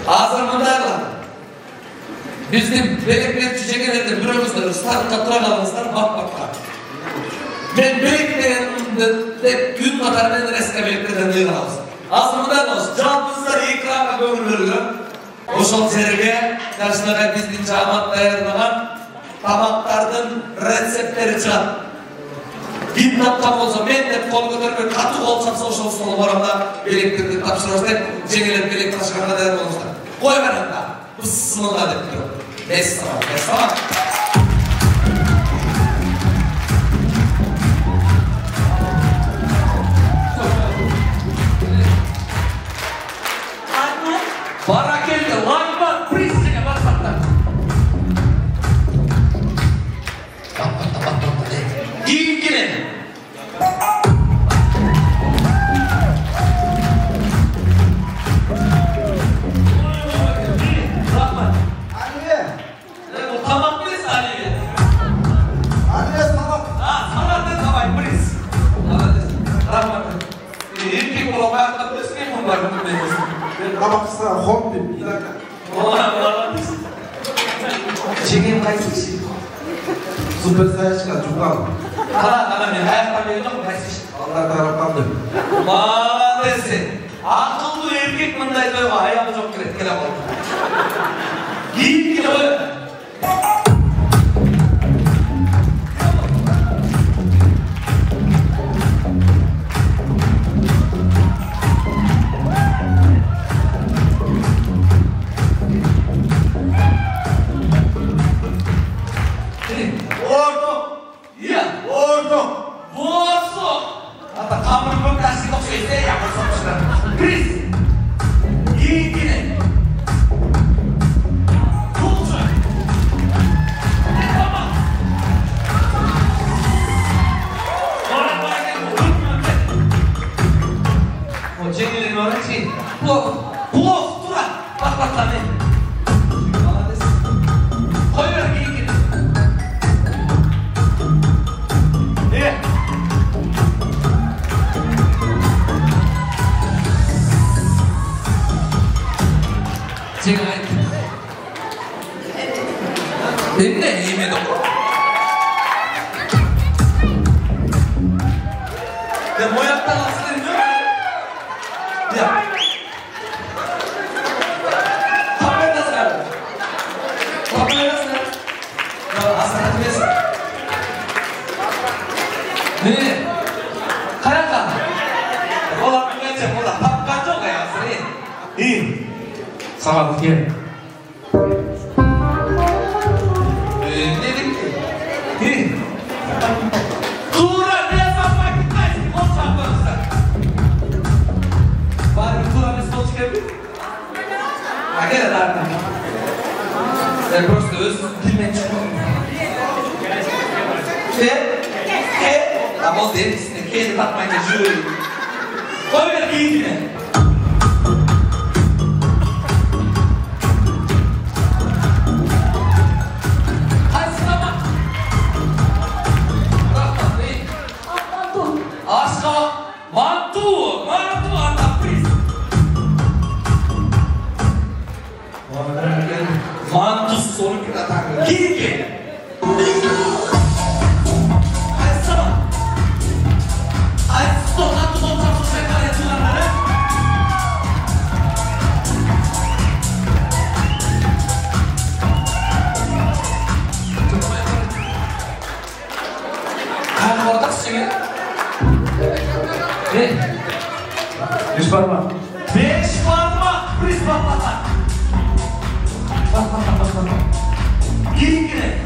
Hazır mındaylar. Bizim belekler çiçeklerinde büromuzda startta durağımızdan bak. Ben beleklerimde gün kadarından eski beleklerden duyuyoruz. Hazır mındaylar. Cevabınızda ikrama gönül veriyorum. O şol serge karşısında bizden camat dayarlanan tamaklardan reseptleri çıkan. Bir noktam olsa, ben de kol götürüp katı olsam soşal solu varamda belektirdi, tapşırırsa cengiler belek taşıkanına değer olursa. Koy ben hatta, bu sınırda deyip duruyor. Neyse tamam. Bana geldi, lagman, prisine basmaktan. Bak. İlgili. Rahman. Anne. O tamam mıyız Ali'ye? Anne tamam. Ha, sana da tamam mıyız? Rahman. İlgi kulağına da ne mi var bu mevzu? Ben kabakçısına hobbim. Bir dakika. Ola. Çekin kayısı. Süper sayı çıkar. Çok al. Ana ne hayatta böyle mi kayısı? Allah taraftandır. Maalesef. Akıllı erkek mındaydı böyle ayağımı çok kere oldu. İlgi öyle. Hatta kamerun kasih kok sih ya maksudnya. Chris, gini. Kultur. Apa? Orang-orang yang berhubungan. Oh jadi orang sih. Pulau turah. Pak tadi. Koyur gini. Iya. 제가 맨날 이메도 내 모양 따라쓰는 줄 야 화면에서 아싸라트에서 네 가야가 올라가야지 뭐다 밥가져 가야지 이 Salah dia. Ini. Turun dia sampai kita di kota besar. Baru turun di spot sekali. Agak ada. Dan terus dimensi. A voz deles, que ele tá mais de júri. Olha aqui, né? Mantus soru kita tanggal. Gini. Beş parmak. Beş parmak. Beş parmak. Bak. Gini.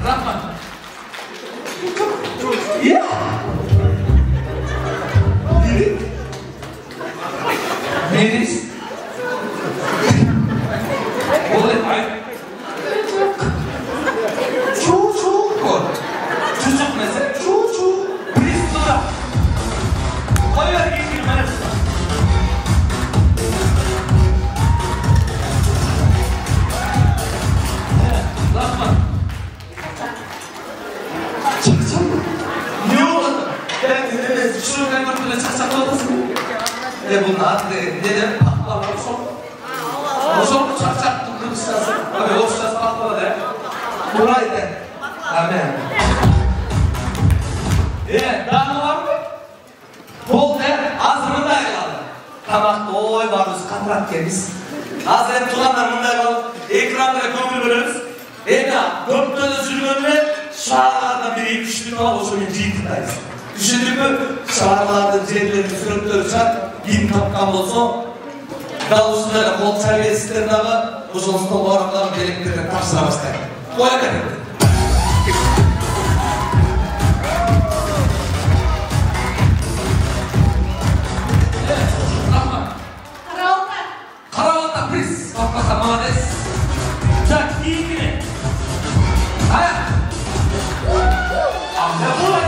Rahman. Ya. Meris. Boleh, ay. Çocuk mesela. Birisi dura. Koyar giydir bana. Rahman. Çıksın. Ne olur? Ben dinlemez. Şunu ben böyle çakçak olmasın. Bunun adı neden? Patlama olsun. Olsun çakçak tutuşlasın. Abi oluşlasın patlama da. Burayı da. Amen. Daha ne var mı? Bol der, azmını da ayıralım. Tamakta oy varız, katrak yeriz. Hazır hep tulanlar bunlar var. Ekranlara kömür bölürüz. Dört tane sürgünler şahlardan biri 2-3 bin dolar olsun ciddidayız. Düşündük mü? Şahlardan ciddidlerini sürüklüğü çak, bin kapkan olsun. Daha üstüne kol serbiyesizlerine de bu sonsuda bu aramların gereklerini taşıramazlar. Koya verin. Karavata pris, kapka manes. Çak iyi mi? Hayır. Ne bu var?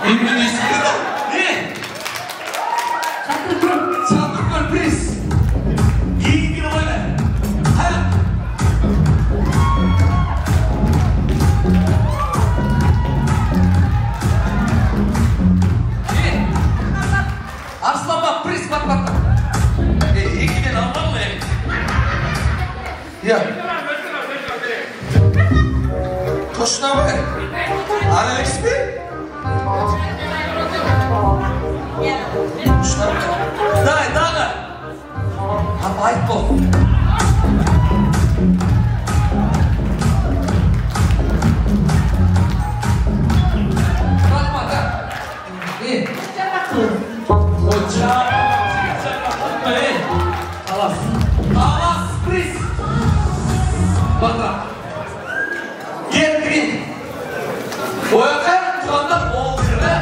İngiliz. Ne? Çatırkır pris. İyi mi öyle? Hayır. Aslan bak pris bak. İyi ki de anlam mı? Ya. Koşuna bak. Alex mi? Koşuna bak. Daha. Apa ait po? Bakma da. İyi. Hocam. Alas, please. Bakla. Gel. Boyakan tuanda bol kırdı.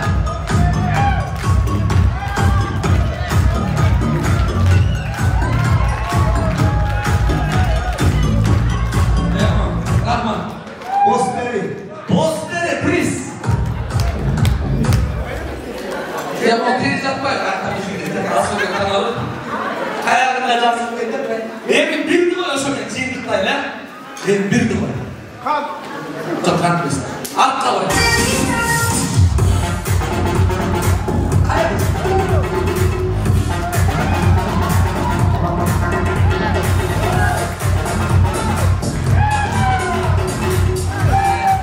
Rahman. Posteri, please. Ya mau kiri apa ya? Asal ke kanalı. Hayalımda cansız getirme. Benim bir numara şöyle cihazlarla. Benim bir numara. Kan. Çok kan please. Arka var. Hayır.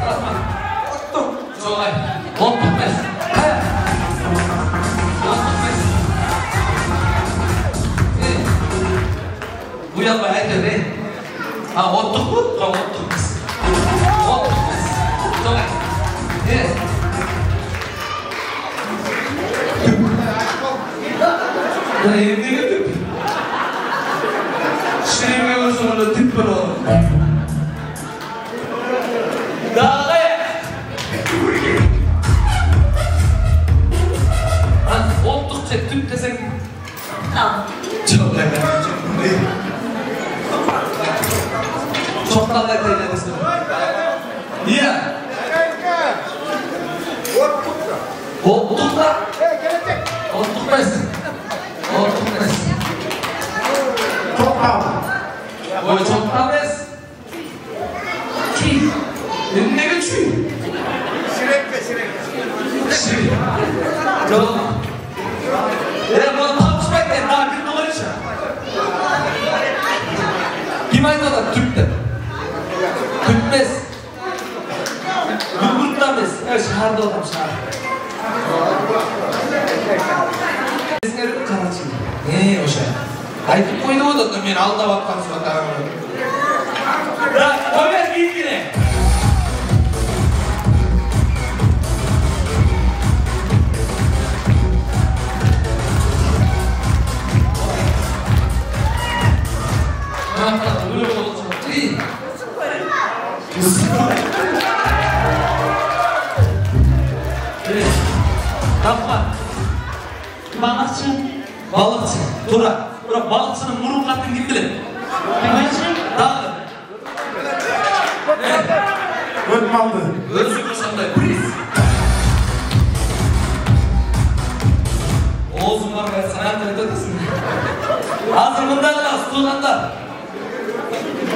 Rahman. Ottuk. Soğay. Ottuk mes. Hayır. Ottuk mes. Bu yıl bayağı dedi. Ha ottuk mu? Ha ottuk mes. Ottuk mes. Soğay. Evet. Ben elimde götürdüm. Şirin ve uzunluğu tip böyle olur. Dağı. Ottukça tüp desen. Çok lekker. Çok da lekker desin. Iya. Ottukta. Ottukmaz. Ottukmaz. Çok kaldı. O çok kalmaz. Kim? Ne geçiyor? Şirek. Yok. Bunu tartışmak ne? Daha bir dolar için. Kim aynı adam? Türk'te. Türkmez. Gülgürtlemez. Evet, şehirde adam şehirde. Esneri Karachi. Ne o şey? Aytıp koydu o da men alda bakkan sonra karar verdim. Ömer bilgine. Tapma. Balıkçı. Tura. Balıkçının murun katın kim bilir? Dağlı. Öt maldı. Özü koşanday. Please. Oğuzum var ya sana anlatır mısın? Hazır bundan da tuğlanda Dostlar,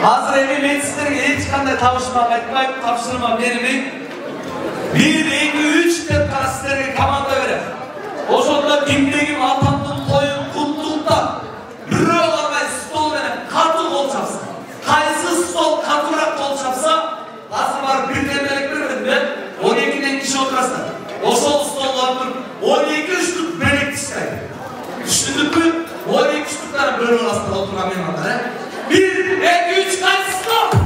hazır evi ben sizlerge hiç kanday tavışmam etmeyip tavşırmam yerimi 1, 2, 3 dep kara sizlerge komanda verem. Oşonda bimdegim atamdın koyun kutlukta bürü olamay stol veren katı kol çapsın. Kaysı stol katırak kol çapsa hazır var bir demelik vermedim ben 12'den kişi oturasın. Oşol stollardır 12 üçlük belek dişler. Düşündük mü? 12 üçlükler böyle olasında oturan memurlar. 1, 2, 3 kaysı stol!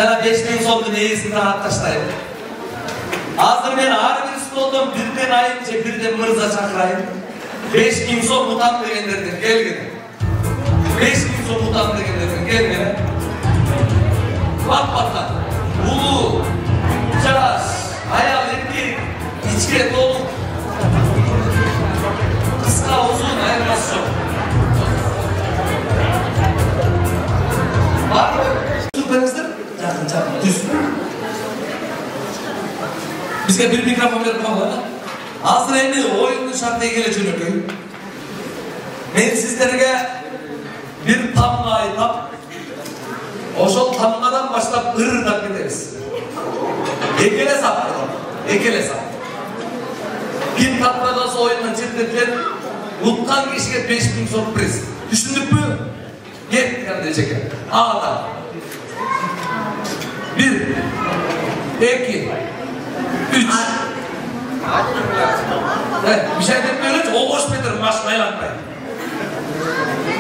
Sana 5 soldu neyisini rahatlaştayım. Hazır ben ağır bir stoldum, birden ayınca birden mırza çakrayım. 5 sol mutant degenlerden gel gene. 5 sol mutant degenlerden gel gene. Bak bakla, ulu, çaş, hayal ettik, içkiye dolu. Kıska uzun ayırması çok. Var mı? Süperstir. Çakın, düz. Bizge bir mikrofon verip bakalım. Hazır endi oyunun şartına geleceğini öpeyim. Ben sizlerge bir tamla aytap, oşol tamladan başlap ırırdak gideriz. Ekele saptıralım, ekele sap. Kim tamladası oyundan çirtirken, utkan kişiye 5000 sürpriz. Düşündük mü? Gel kendine çeker. Ağla. 1, 2, 3. Evet, bir şey demiyoruz, o boş bedir, başlayın atmayın.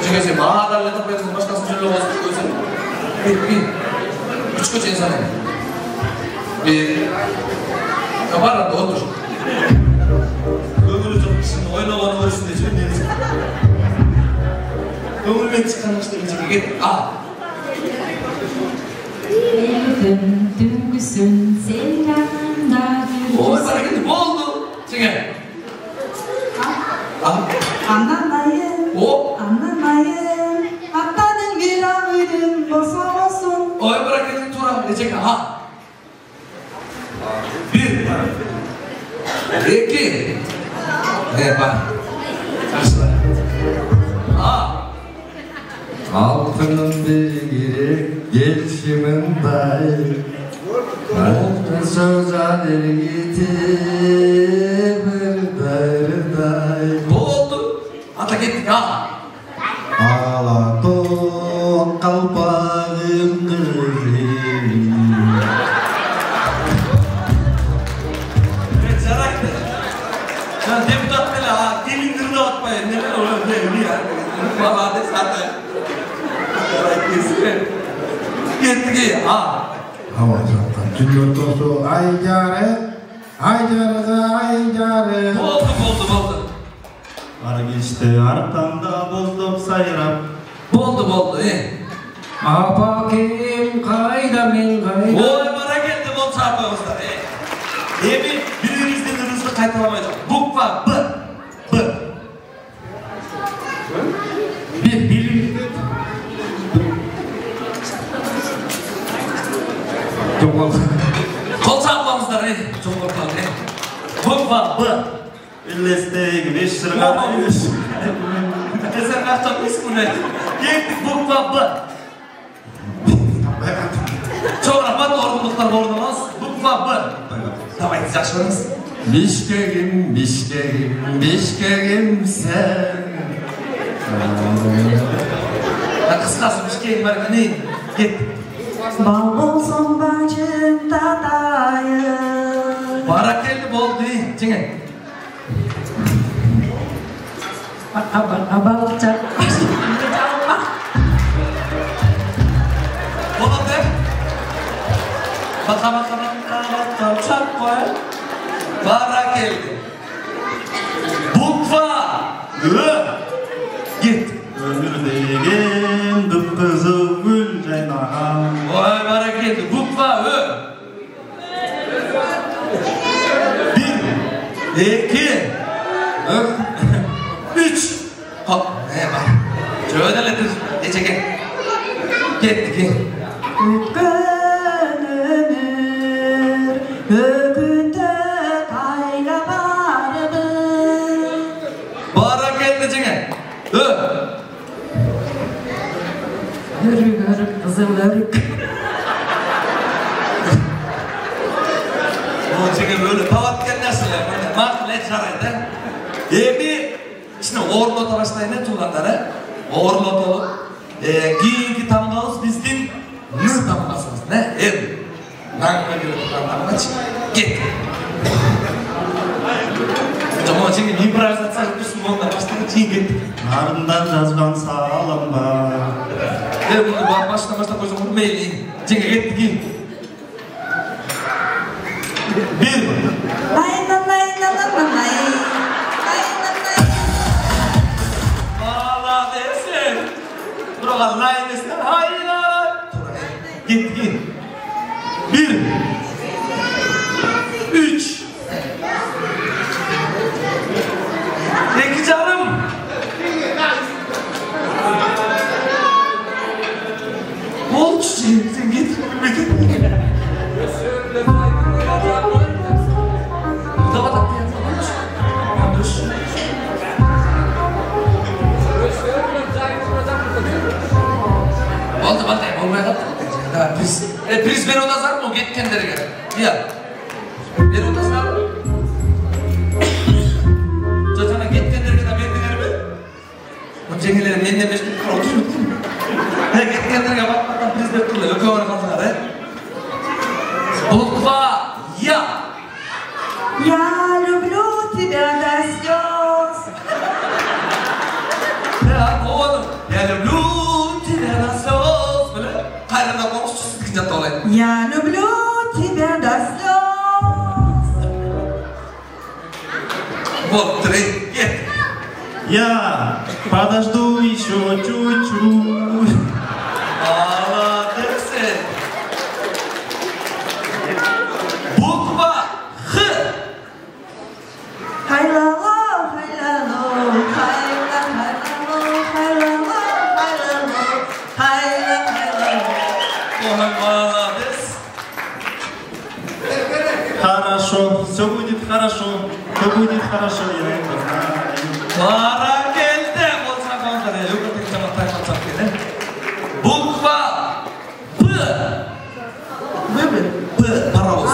Çünkü sen bana da letak bedirsin, başkasını şöyle olsun. 1, 3 koç insan yani. 1, kabarın da otur. Ömürü çok şimdi oynamanı var üstünde, şimdi deniz. Ömürmen çıkanmıştı, git, al. Döngüsün selamlar. Oy bana gitti, bu oldu. Çeker. Anlamayın, anlamayın. Hatanın bir ağırın bosa olsun. Oy bırak gitti, Turan. Çeker, ha. 1, 2. Evet bak. Karşılar. Ha. Altının bilgiri gelişimin dair Altın sözadır gitimir dair Bu oldu. Ata gittik ha. Ağladım kalbağım kırık Evet Zaraktı. Sen deputat bile ha. Dilin kırdı atmayın. Neler oluyor devli ya. Valla de zaten. Gittik ha. Hava zaten cümletosu ay care Oldu. Ara geçti arkamda bozdum sayrap. Oldu. Apakim kayda min kayda Oy bana geldi bol çarpağımızda. Emin birimizden hızlı kaytalamayacak. Bukva B. bir çok oldu. Kol çarpağımızda çok ortalı. Bukva B. İllesteyik beş sırga. Sen kaçtan ismini geldik bukva B. Çok rahat doğruluklar doğrulamaz. Bukva B. Tamam yaşlarınız. Bişkek'im sen Kıskası Bişkek'im var ne? Git. Bal olsun bacım tatayım. Barak geldi bol değil. Çingen. Balıkçı. Bol de. Baka. 2 3 hop ne var şöyle ne çekin gittik Ötken ömür ökünde kayla barabın bağırak geldi çekin Örük örük kızıl örük o çekin böyle tavatken nasıl ya mak ne çaraydı içine orlota başlayın ne tuğlanları orlota kiyinki tamgağız bizden nız tamgasınız ne nangma yürüdük anlamgaç git Ama çünkü improvizasyon yapıyorsun ondan başladı çiğ gittik Narından жазған sağlam var. bunu başta koyacağım bunu meyleyin çünkü gittik bir Valla dersin Buralar layın desin hayır Git bir 3 2 canım Oldu sen git Oldu olmaya kalktı. Priz beni ona zar mı? Git kendileri gel. Ya. Beni ona zar mı? Çocuğuna git kendileri gel. Verdiler mi? O cengilerin elinden beş bir kral oturuyor. Git kendileri gel. Bak priz bekliyorlar. Yok ona kaldılar. Bukva ya. Я люблю тебя до слез Ya oğlum. Ya люблю тебя до слез. Böyle. Hayırda konuşuyorsun. Gidecek olayım. Я люблю тебя до слез Вот, 3, git. Я подожду еще чуть-чуть. Молодец. Буква Х. Haylalo, haylalo, hayla, haylalo, haylalo, haylalo, hayla, haylalo. Ой, молодец. Хорошо, все будет хорошо, все будет хорошо, я это знаю. Para geldi. Olsa kaldı. Yukarıdaki cevaplar kaçak geldi. Bukva P. Выбор. P. Paroz.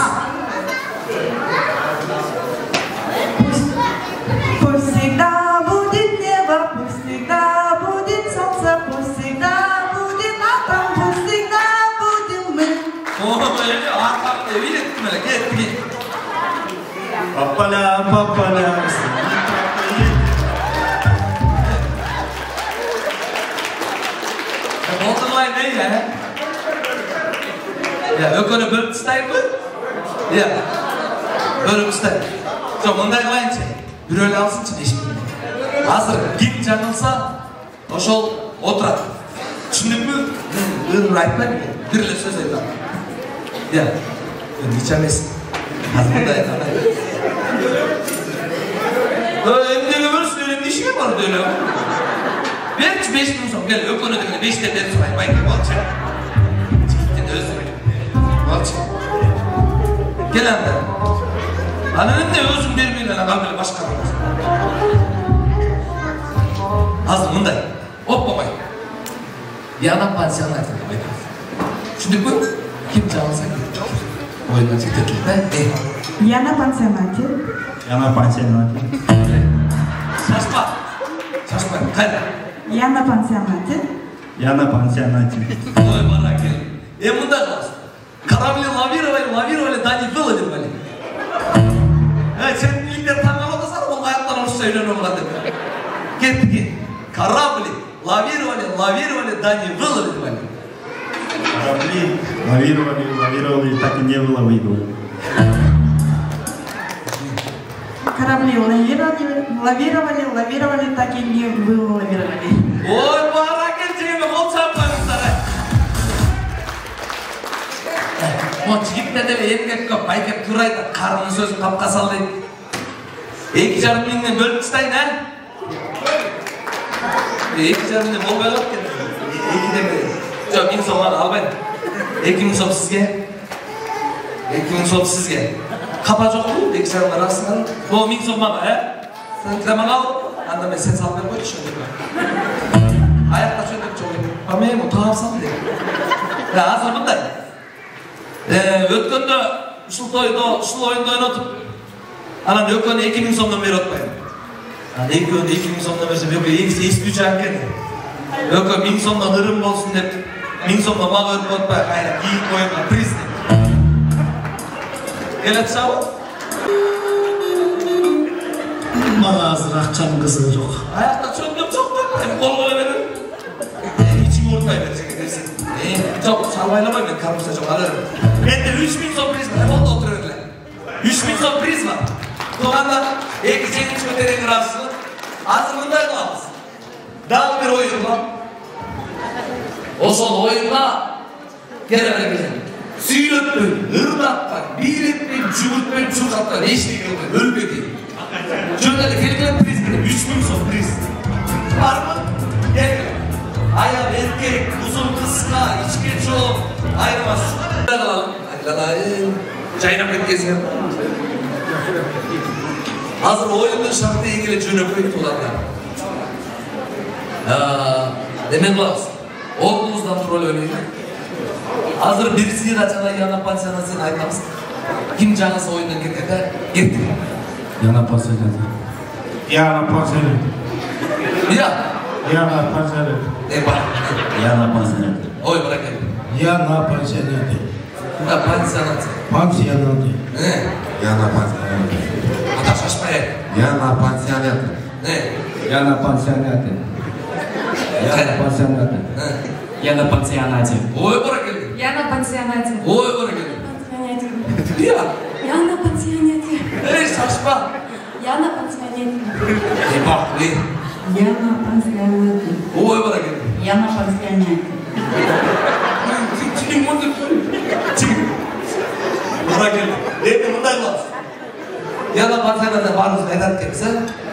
Пусть всегда будет небо, пусть всегда будет солнце, пусть всегда будет атом, пусть всегда будем мы. Öyle arkamda evin ettim öyle. Git. Папаля, папаля, Motorlayın ne ya? Ya yok öyle bölüm isteyip mi? Ya. Bölüm isteyip. Çok ondaylayın çek. Bir öyle alsın çek iş. Hazır git canılsa oşol oturat. Düşündük mü? Ürün aytmayın mı? Birle söz aytan. Ya. Hiç emesin. Hazır da aytan. Emdeki bölüsün öyle işi mi var öyle? Belki 5 gün sonra gel yok onu da 5 de ders var. Bayka olacak. Çıktı da özür. Olacak. Gel anda. Ananın da özüm birbirine lan böyle başka bir. Hazır bunday. Hop babay. Bir adam pansiyonuna atıyor. Şimdi bu kim çalsa gitti. Oyundan çıktı ki. Я на пансионате. Я на пансионате. Şaşma. Şaşma. Hadi. Я на пансионате. Я на пансионате. Ой, бараки. Мында қаласың. Корабли лавировали, да не выловили. Сен елдер таңғалып отырсаң, ол аяқтан орысша үйреніп қалады. Кетті. Корабли лавировали, да не выловили. Корабли лавировали, так и не выловили. Корабли лавировали, так и не вылавировали. Ой, бараки, жеңіме қол шаппаңыздар. О, жігіттер де емгек көп, байкеп турайды, қарының сөзін қапқа салды. 2,5 mingden bölüp çıtayın ha? 2,5 mingden bol bölüp ketdi. 2 demedi. Yok, 1000 so'mdan almayın. 2000 so'm sizge. 2000 so'm sizge. Kapa yok mu? 2,5 arasından. Bu 1000 so'm bana ha? Sen kireman al. Anda ben sen salmaya koy düşündüm. Ayakta şöyle çok iyi. Ama hem o tamamsam diye. Ya hazır bunday. Ötkönde uşul toyda, uşul oyunda oynatıp anan ötkönde 2000 so'mdan beri otmayın. Ötkönde 2000 so'mdan versem yok ekisi isteyeceğim kendine. Ötkön 1000 so'mdan ırım olsun dep 1000 so'mdan mağa örüp otmayın. Aynen giyin koyma, priz dep. Gelet sağ ol. Bana hazır akşam kızı yok. Ayakta çöndüm çok bak. Hem kol kola verin. İçimi unutmayın verecek edersin. Çok salmaylamayın ben karımıza çok alırım. Bende 3000 so'm priz var. Hem onda oturuyorlar. 3000 so'm priz var. Doğanda belki senin için öterenin rastını azımından kalmaz. Daha bir oyun var. O son oyunda gelene gelin. Süylöptün, hırdattan, biletmen, cüvürtmen, çurkattan, eşlik yoldan, ölmedi. Şöyle kelime priz benim, 3000 so'm priz. Var mı? Gel. Ayağım erkek, uzun kıska, içki çok, ayrılmaz. Şurada kalalım. Hadi lan ayın. Çayına pek gezelim. Hazır oyunun şartı ilgili cönöpüyü olanlar. Demek lazım. Oğlumuzdan rol oynayın. Hazır birisi açana yana pansiyanasını aytmamız. Kim canısı oyundan getirdi? Getir. Yana pasajı. Yana pasajı. Ya. Yana pasajı. Ne var? Yana pasajı. Oy bırakın. Yana pasajı. Ya pansiyanatı. Pansiyanatı. Ne? Yana pansiyanatı. Ata şaşmaya. Yana pansiyanatı. Ne? Yana pansiyanatı. Yana pansiyanatı. Я на пансионате. Oy bırakın. Я на пансионате. Oy bırakın. Пансионате. Ya. Я на пансионате. Ey şaşma. Я на пансионате. Bak ne? Я на пансионате. Oy bırakın. Я на пансионате. Çıkın bunu. Çıkın. Bırakın. Ne bundan var? Yana pansiyanatı varız neden tekse?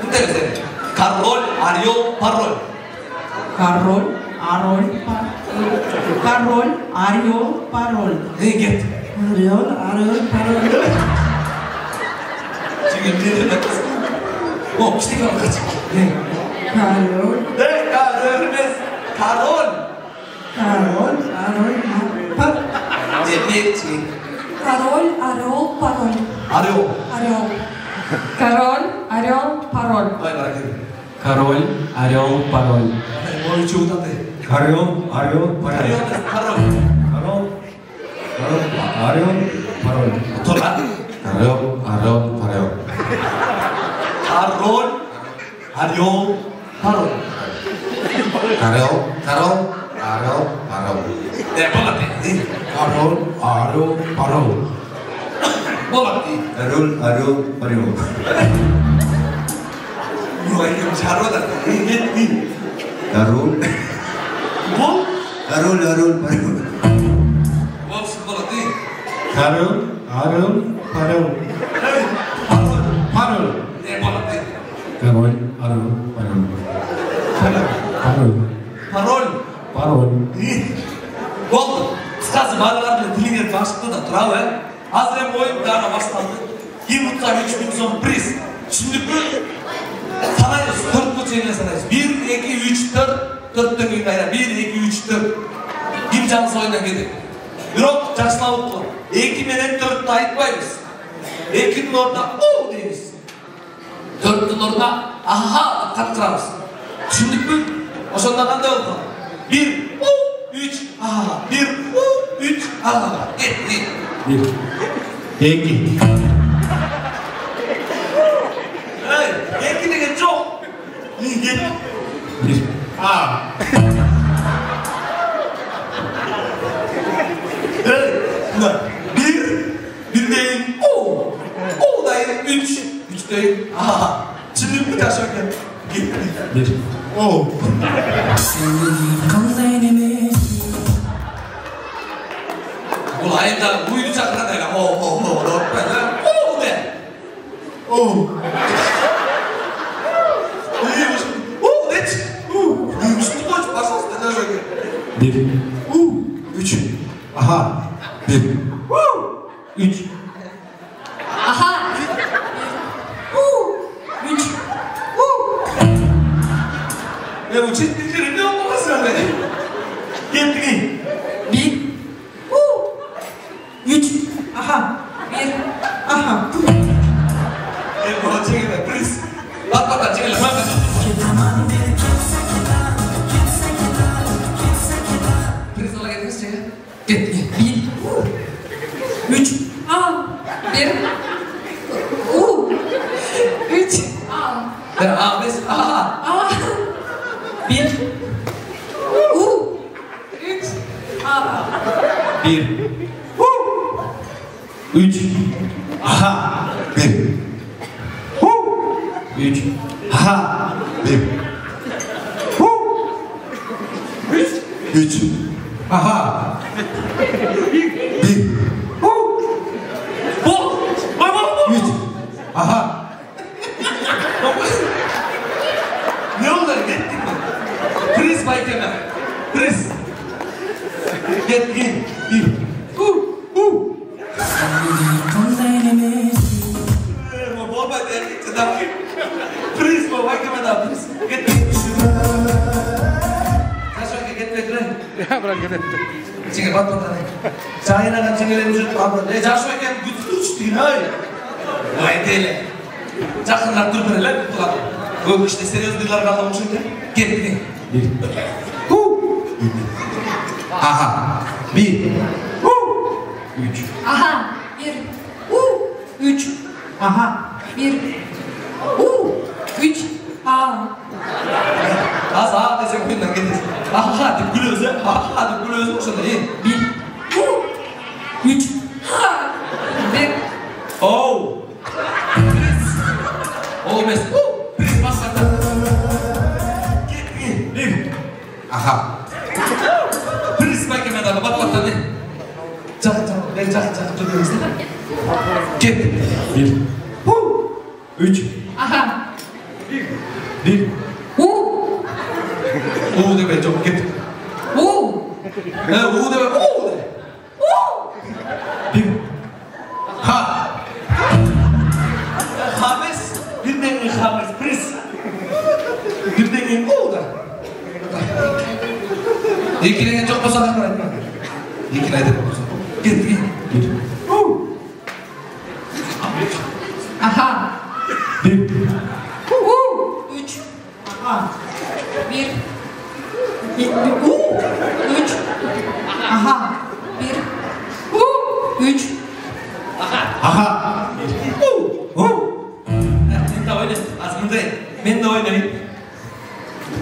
Bu tekse. Karol, Ariol, Parol. Король, Ароль, Король, Орел, Пароль. Ne get? Орел, Орел, Пароль. Çıkın bir de kız. O küçük ama kaç. Ne? Король, Ne? Karolmez. Karol. Король, Орел, Пароль. Ne? Çıkın. Король, Орел, Пароль. Ariol. Орел. Король, Орел, Пароль. Oy bırakın. Король, орел, пароль. Oy çuğutatı. Karyon, aryon, paryon. Ariol. Karol. Karyon, aryon, paryon. Otur lan. Arıyor, arıyor, arıyor. Karol. Ariol. Parol. Arıyor, arıyor, arıyor, arıyor. Ne bolatı? Karyon, aryon, paryon. Bolatı. Aryon, aryon, paryon. Bu ayım çarpıda. Gitti. Aryon, Bu? aryon, aryon, paryon. Olsun bolatı. Karyon, aryon, paryon. Parol. Paryon. Ne bolatı? Karol, Arol, Parol. Parol. Parol. Parol. Oldu. Kısası bağlarla dilinin başlıkta da durar ve hazır oyun daha başlandı. 23.000 so'm priz. Şimdi bu sanayız. 4 bu çeyrine sanayız. 1, 2, 3, 4. 4 dönüyor gayrı. 1, 2, 3, 4. Kim canlısı oyundan gidip. Yok yaşlanıp bu. 2 menen 4'te ayıtmayız. 2'nin orada o deyimiz. 4'ün orada aha katkıramız. Şimdi bu o sonunda kanda oldu. 1, 3, aha. 1, 3, aha. Gitti. Bir. Peki. Hey, yetkili çok. Git. Bir. A. Hey, ulan. Bir değil. O değil. 3 değil. Aha. Şimdi bir taşırken. Gitti. Bir. O. Ulan da uyuyacaklar da. O de. O. Ne bu çizgilerin ne olmaması var benim? Gittin. 1 3 aha 1 aha Bu çekilme Pris. Bak çekilme bak. Pris ola getiririz çekil. Git. 1 3 1 3 Biz aha. 1 3 1 3 aha 1 3 aha 1 3 aha 1 Bu. 3 aha Ne olur gittin mi? Pris Baykem'e. Pris. Gittin. Bol bay der gitti da. Pris Baykem'e da Pris. Gittin. Kaçak gitmek lan. Ya bırak gene. Çekil bak bakalım. Çayına kan çekilelim şu abla. Ne Joshua kan güç değil hay. Vay deli. Çakınlar dur böyle lan kulak. Bu işte seriyoz dillar kalmış şimdi. Gittin. 1 aha 1 3 aha 1 3 aha 1 3 Az ha desek günden getir. Aha hadi gülüyoruz ya. Aha hadi gülüyoruz mu şurada iyi. 1 3 1 Oh. Oh mes. Pris basarda. Gittin. aha Pris Baykem'e da bak ne? Çak ben çak tutuyoruz. Git. 1 3 aha 1 U de be çok git. U de be. 1 ha Hames. Bir de Hames Pris. Bir de U da. İkine çok basamak var. İkine de basamak. Git. 1 aha 1 3 aha 1 3 aha 1 3 aha Sen de oyna. Aslında ben de oynayayım.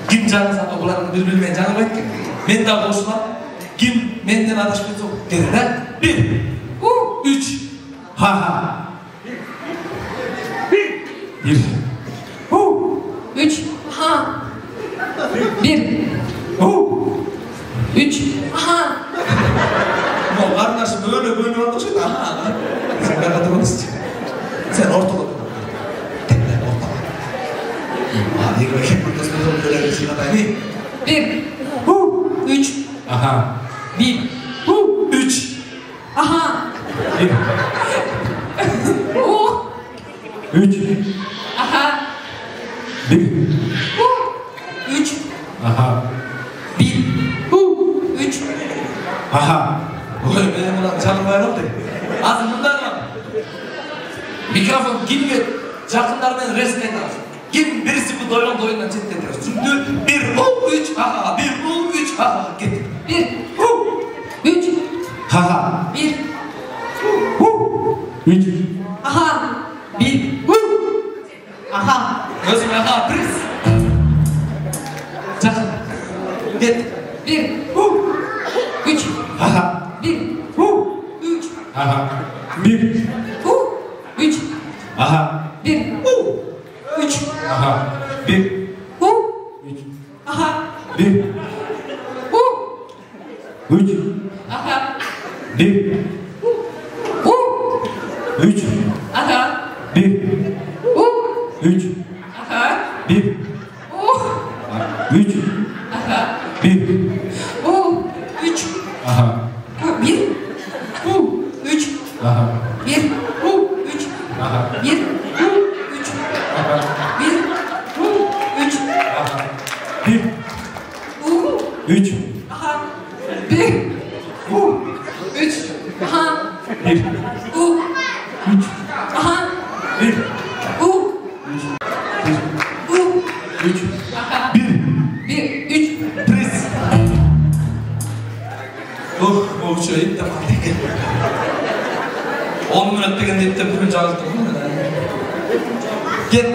Kim canı satı okulların birbirine canı bak ki. Ben de boşlar. Kim menden adaşmış yok. Dedi 1 3 ha 1 3 aha 1 3 aha Bu kardeşim böyle anlaşıldı. Aha. Sen ben hatırlamışsın. Sen ortada. Tekrar ortada. Hadi bakayım. Kısmı böyle bir şey yapayım. 1 3 aha 1 3 aha 1 3 aha 1 3 aha 1 3 aha Oy benim ulan canım var oldu. Az bundan var. Mikrofon kim get? Yakınlarından resmen lazım. Kim birisi bu doyundan çektiriyor. Çünkü 1 3 aha 1 3 aha git. 1 3 ha 1 3 aha 1 aha Gözüme aha Pris. Yakın. Git. 1 3 aha 1 3 aha 1 3 aha 1 3 aha 1 aha 1 3 aha 1 3 aha 1 3 aha 1 3 aha 1 3 aha 1 3 aha 1 3 aha 1 3 1 3 1 de Fatih. 10 minut degen deyip bugün çağırdık. Gel.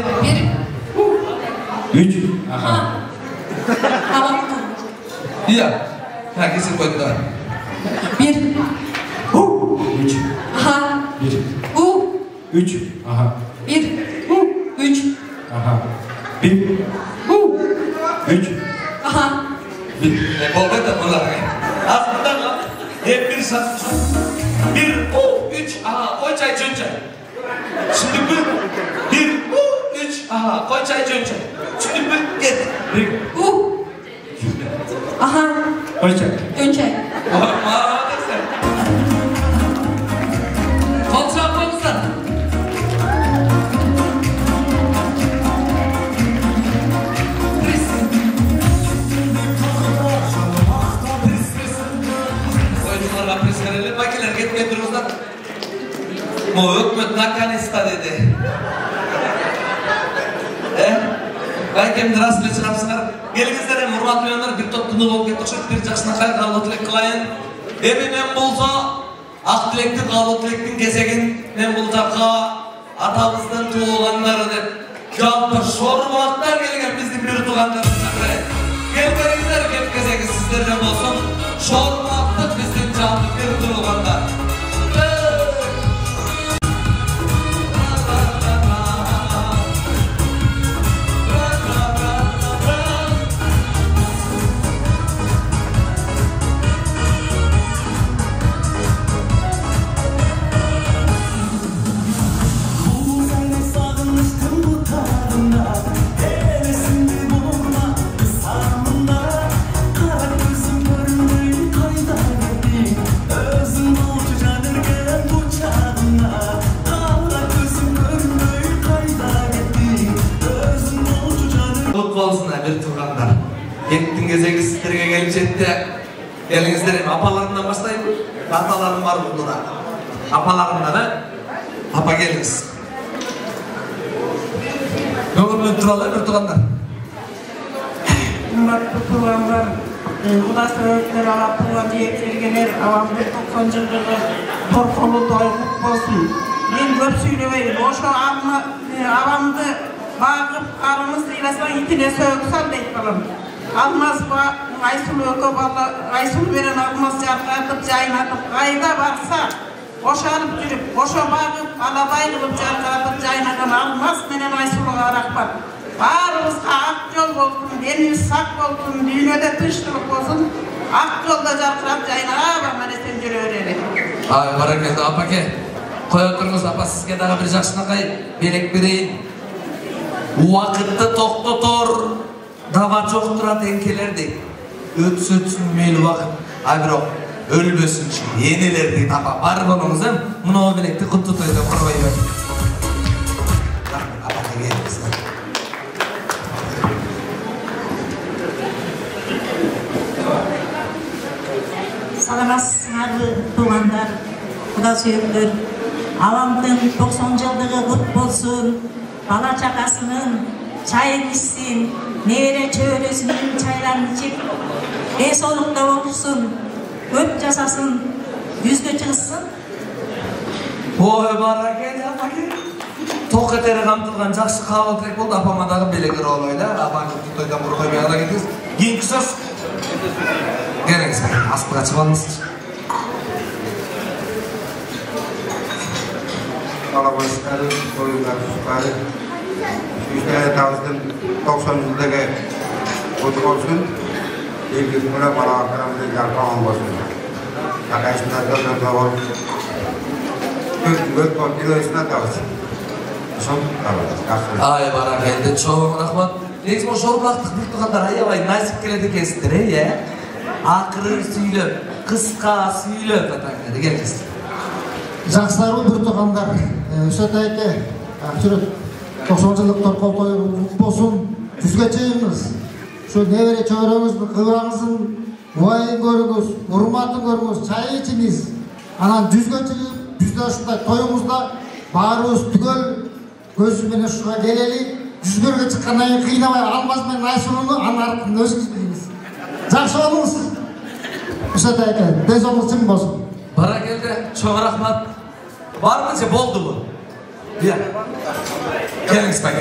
1 3. Aha. Tamam. Iya. Ha kesin koydu da. 1 3. Aha. 1. 3. Aha. 1 3 Aha. 1. 3. Aha. Bolga da bunlar. Aslında lan. Hep bir şans. 1 3 aha koy çay çönçe. Şimdi 1 3 aha koy çay çönçe. Şimdi git. Aha. Hoşça. Önce. Maalesef. Kontra kontra. Oyuncularla pres verelim. Makineler gitmeye dururlar. Hükümet nakanista dedi. Belki rastle çıkarmışlar. Gelinizler hurmatlı olanlar bir toptunuz olup getirirsek bir jaksına kay kallı tilek kılayın. Men bolsa ak tilektin kallı tilektin kesegin men bulacakka atamızdan tuğulanları dep жалпы şorbaklar gelgen bizim bir tuğanlarımızdan biri. Gelmerinizler kep kesegi sizlerden olsun. Şorbaklık bizden canlı bir tuğulanlar. Bir turganlar. Yettin gezegi sizlerge gelip jette. Gelingizler apalarından başlayın. Atalarım var bunlara. Apalarımdan ha. Apa geliniz. Ne olur ben turalım bir turganlar. Hürmetli turganlar, Udas öğretleri alap turgan diyeklergeler, avamdı 90 жылдығы torkolu doyup bolsun. Men köp süylebeyim. Oşo avamdı bağıp arımız ilasman itine söğüksal deyip kalım. Almaz Aysul ököp Aysul veren almaz jarkatıp jaynatıp kayda varsa oşo alıp жүрüp oşo bağıp alabay kılıp jarkatıp jaynagan almaz menen Aysul'a rahmat. Barımızga ak yol bolsun, denimiz sak bolsun, dünyada tınçlık bolsun. Ak yolda jarkırap jaynap amane sen jürü öğrenek. Ay barakallah apa ke? Koy oturunuz apa sizge daha bir jaksınakay belek bereyim. Uakıtты toqtotor dava çoqturat enkelerdi. Ötsötsün meyli vakit. Ay biro ölbösün için yenilerdi tapa bar bolunuzun muna o bilekti kuttu toyda kurbayı ver. Apaka geliriz. Salamasыңар туғандар, құда сүйектер. Авамдың 90 жылдығы құт болсын. Bala çakasının çayını içsin, nere çöresinin çaylarını içip, solukta olursun, öp casasın, yüzge çıksın. Oy barakel ya bakayım. Tok eteri kamtırgan jakşı kabul tek oldu apamadağı belegir olaylar. Apan tutoydan buraya bir ara gittiniz. Giyin kısas. Geliniz bakayım, aspıra çıkalınız. Kalabalıkları, oyunlar, süperi. İşte tavızın 90 yıldaki kutu olsun. İlk gününe bana akranımızda yarkan olmasın. Yakayışında dörden davul. Gök kilo üstüne tavız. Son tavız. Ay barakel, çok rahmat. Neyse o şorbaktık bir tuğanlar ayavay nasip keledi kestir ya. Akırır süylöp, kıska süylöp atanları geliniz. Жақсылар бір туғандар, Үсет әйке, жүріп, 90 жылдықтар қолтойы болсын, жүзге чейіңіз. Şu nevere çöğrеңіздің, қыбыраңыздың уайын көріңіз, ұрматын көріңіз, чай ішіңіз. Анан жүзге чейіп, жүзде ұшындай тойыңызда барыңыз түгел көзіменен шуға келелі, жүзберге шыққаннан кейін қиынабай алмаз мен Айсұлыны анарқын өзіңіз біліңіз. Жақсы болыңыз. Үсет әйке, денсаулығыңыз болсын. Barakelde, çok rahmat. Var mı? Boldu mu? Ya. Geliniz bak.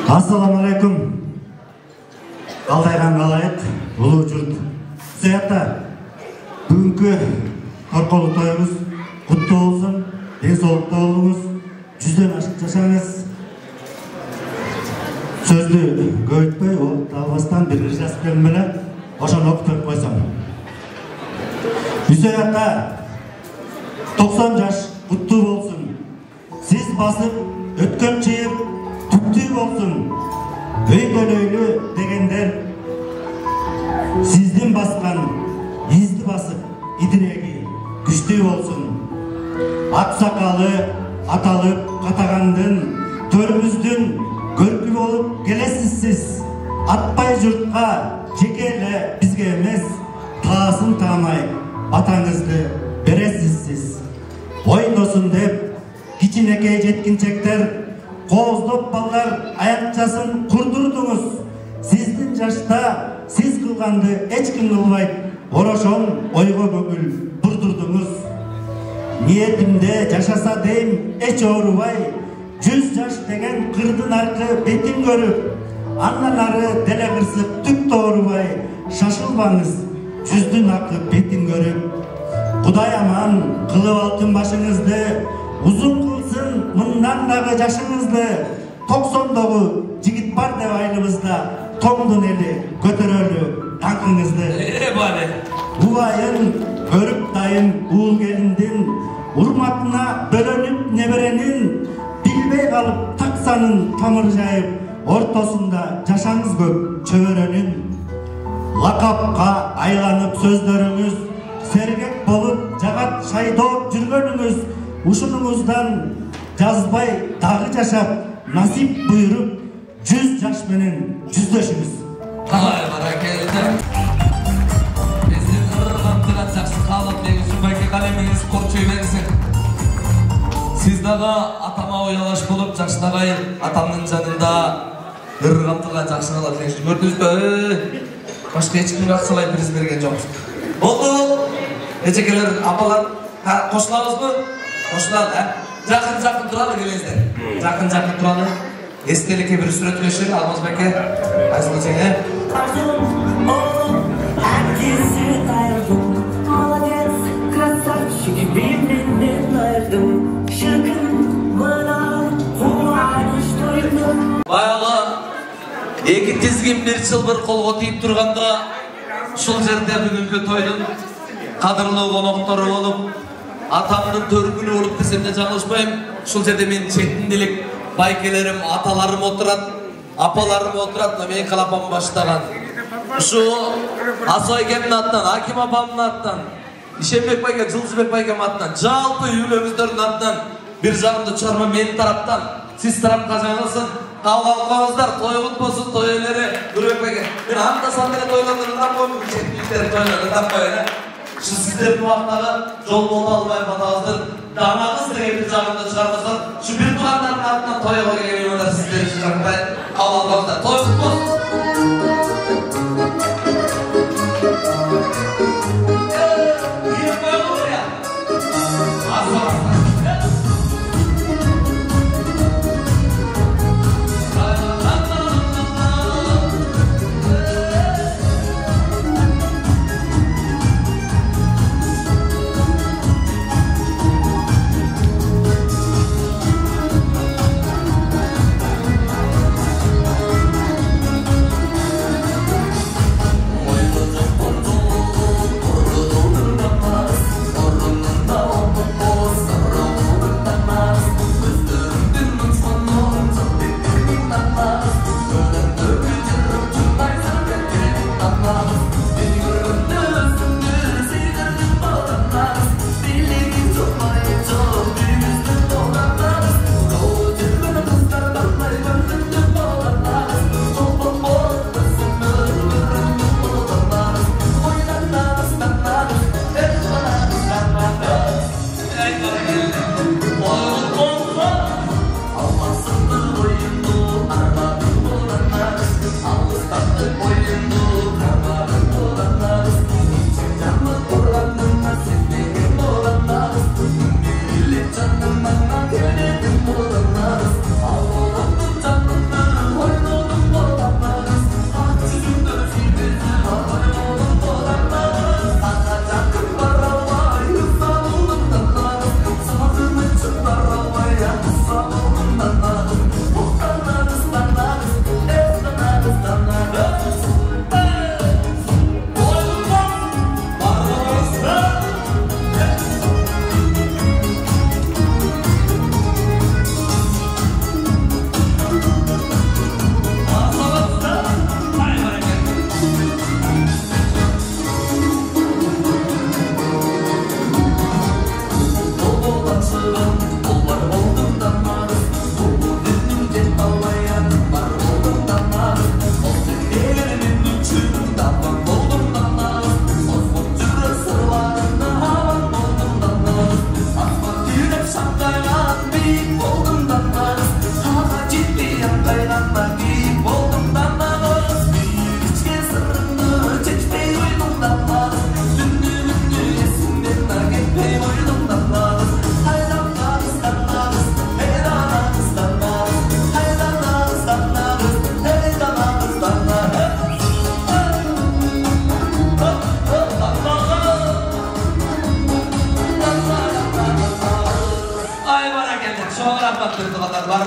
Assalamu alaikum. Kaldaygan kalayık, ulu jurt. Seyahatta, bugünkü korkolu toyumuz kutlu olsun, densolukta olunuz, жүзден ашық жашаңыз. Сөзді көйтпей, о талбастан бір жазып келмелі, ошаны оқытып қойсам. Seyahatta 90 жаш құтты болсын. Сіз басып, өткен чейіп, түпті болсын. Өйкөлөйлі дегендер сізден басқан езді басып, идірегі күшті болсын. Ақсақалы аталып қатағандың төріміздің көркі болып келесіз сіз. Атпай жұртқа жекелі бізге емес, таасын таамай батаңызды бересіз сіз. Ойносын деп кичинекей жеткіншектер қоздоп балдар аяқчасын құрдырдыңыз. Сіздің жашта сіз қылғанды ешкім қылбайды, орошон ойға көңіл бұрдырдыңыз. Ниетімде жашаса дейм эч оорубай, 100 жаш деген қырдың арқы бетін көріп, андан ары деле қырсып түк тоорубай, шашылбаңыз 100-дің арқы бетін көріп. Құдай аман қылып алтын башыңызды, uzun kılsın mından дағы жашыңызды. 90-дағы жігіт бар деп айылымызда, тоңдың елі көтерөлі таңқыңызды. Убайын көріп дайын уыл келіндін, урматына бөлөнүп неберенин, билбей қалып тақсанын тамыр жайып, ортосында жашаңыз көп чөбөрөнүн. Лақапқа айланып сөздөріңіз, сергек болып жағат шайдоп жүргөнүңүз, ушунуңуздан жазбай дағы жашап, насип буйруп, 100 жаш менен жүздөшүңүз. Ай, баракелді. Біздің ұрғантыған жақсы қалып, негізі бәке қалеміңіз қорчой берсін. Сіз дағы атама оялаш болып, жашнағай атамның жанында ұрғантыған жақсы қалып. Көрдіңіз бе? Башқа ешкімге ақсалай біріз берген жоқпыз. Болды. Ечекелер, апалар, қосыламыз бұл? Қосылады, ә? Жақын тұрады келеңіздер. Жақын тұрады. Естелікке бір сүрет өшір, Алмаз бәке. Айсыл өтсең, ә? Әкесі қайырдым, молодец, красавчик, бейменден айырдым, шіркін, мына қуаныш тойдым. Баяғы, екі тізген бір жыл бір қолға тиіп тұрғанда, шыл жерде бүгінгі тойдың қадырлы қонақтары болып, атамның төркүнү болуп десем де жаңылышпайым. Шул жерде мен четтинделик байкелерим, аталарым отурат, апаларым отурат, мен калапам баштаган. Ушу Асой кемдин атынан, Аким апамдын атынан, Ишенбек байке, Жылжыбек байкем атынан, жалпы үйлөбүздөрдүн атынан бир жагымды чарма менин тараптан, сиз тарапка жаңылсын. Калганыңыздар, той кутбосун, той ээлери, Нурбек байке. Мен анда-санда эле тойлордун коюм, четтиктер тойлорду таппайын. Şu sizlerin vaxtları yol bolu almaya batağızdır. Damağız da bir canında çıkarmasın. Şu bir tuğanların altından toya koya geliyorlar sizlerin çıkartmayı. Kavalmakta. Toy tutmaz. Bir koya olur ya. Asla.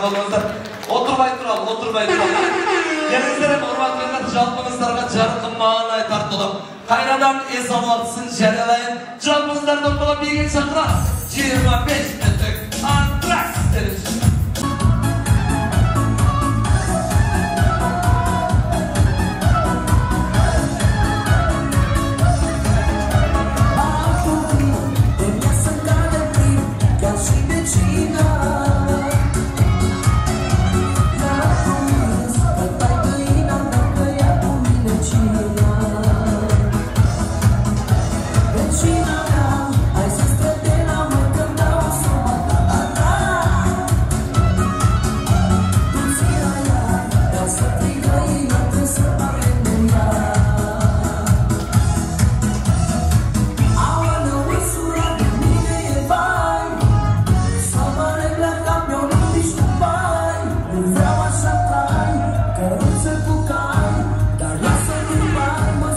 болыңыздар. Отырмай тұралım. Келіңіздер, құрметті жалпыңыздарға жарқын мағына тартылып, қайрадан ес-амалсын жариялайын. Жалпыңыздардың бола беген шақыра 25 метрік антракс дережесі. Vreau așa trai, că nu se pucai, dar lasă din bani, mă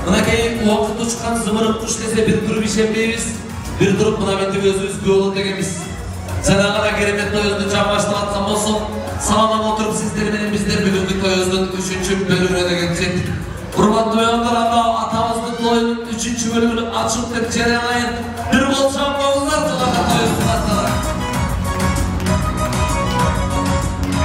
Mınakey uakıt uçkan zımırıp kuş dese bir durup işemeyimiz, bir durup buna menti gözümüz göğülü degemiz. Sana keremet toyozunu çam başlavatsan olsun, sağlam oturup sizlerinin bizler bugünkü toyozunun 3. bölümüne de geçecek. Hurmatlı beyanlar anda atamızın toyunun 3. bölümünü açıp tek cereyanlayın. Bir bol şampiyonlar tutarda toyozunu atlalar.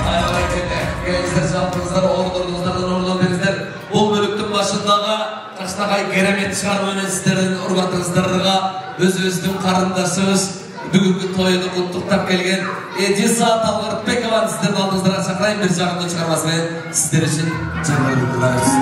Ay hareketler, gençler şampiyonlar, oğullarınızdan denizler. Bu bölüktün başındağı taştağay keremet çıkarmayın sizlerin hurmatınızlarına özümüzün karındaşımız. Bugünkü toyunu kutluktap gelgen 7 saat algırıp pek avan sizlerin aldığınızlara çakırayım bir şarkını çıkarmasını sizler için canlarını kılarız.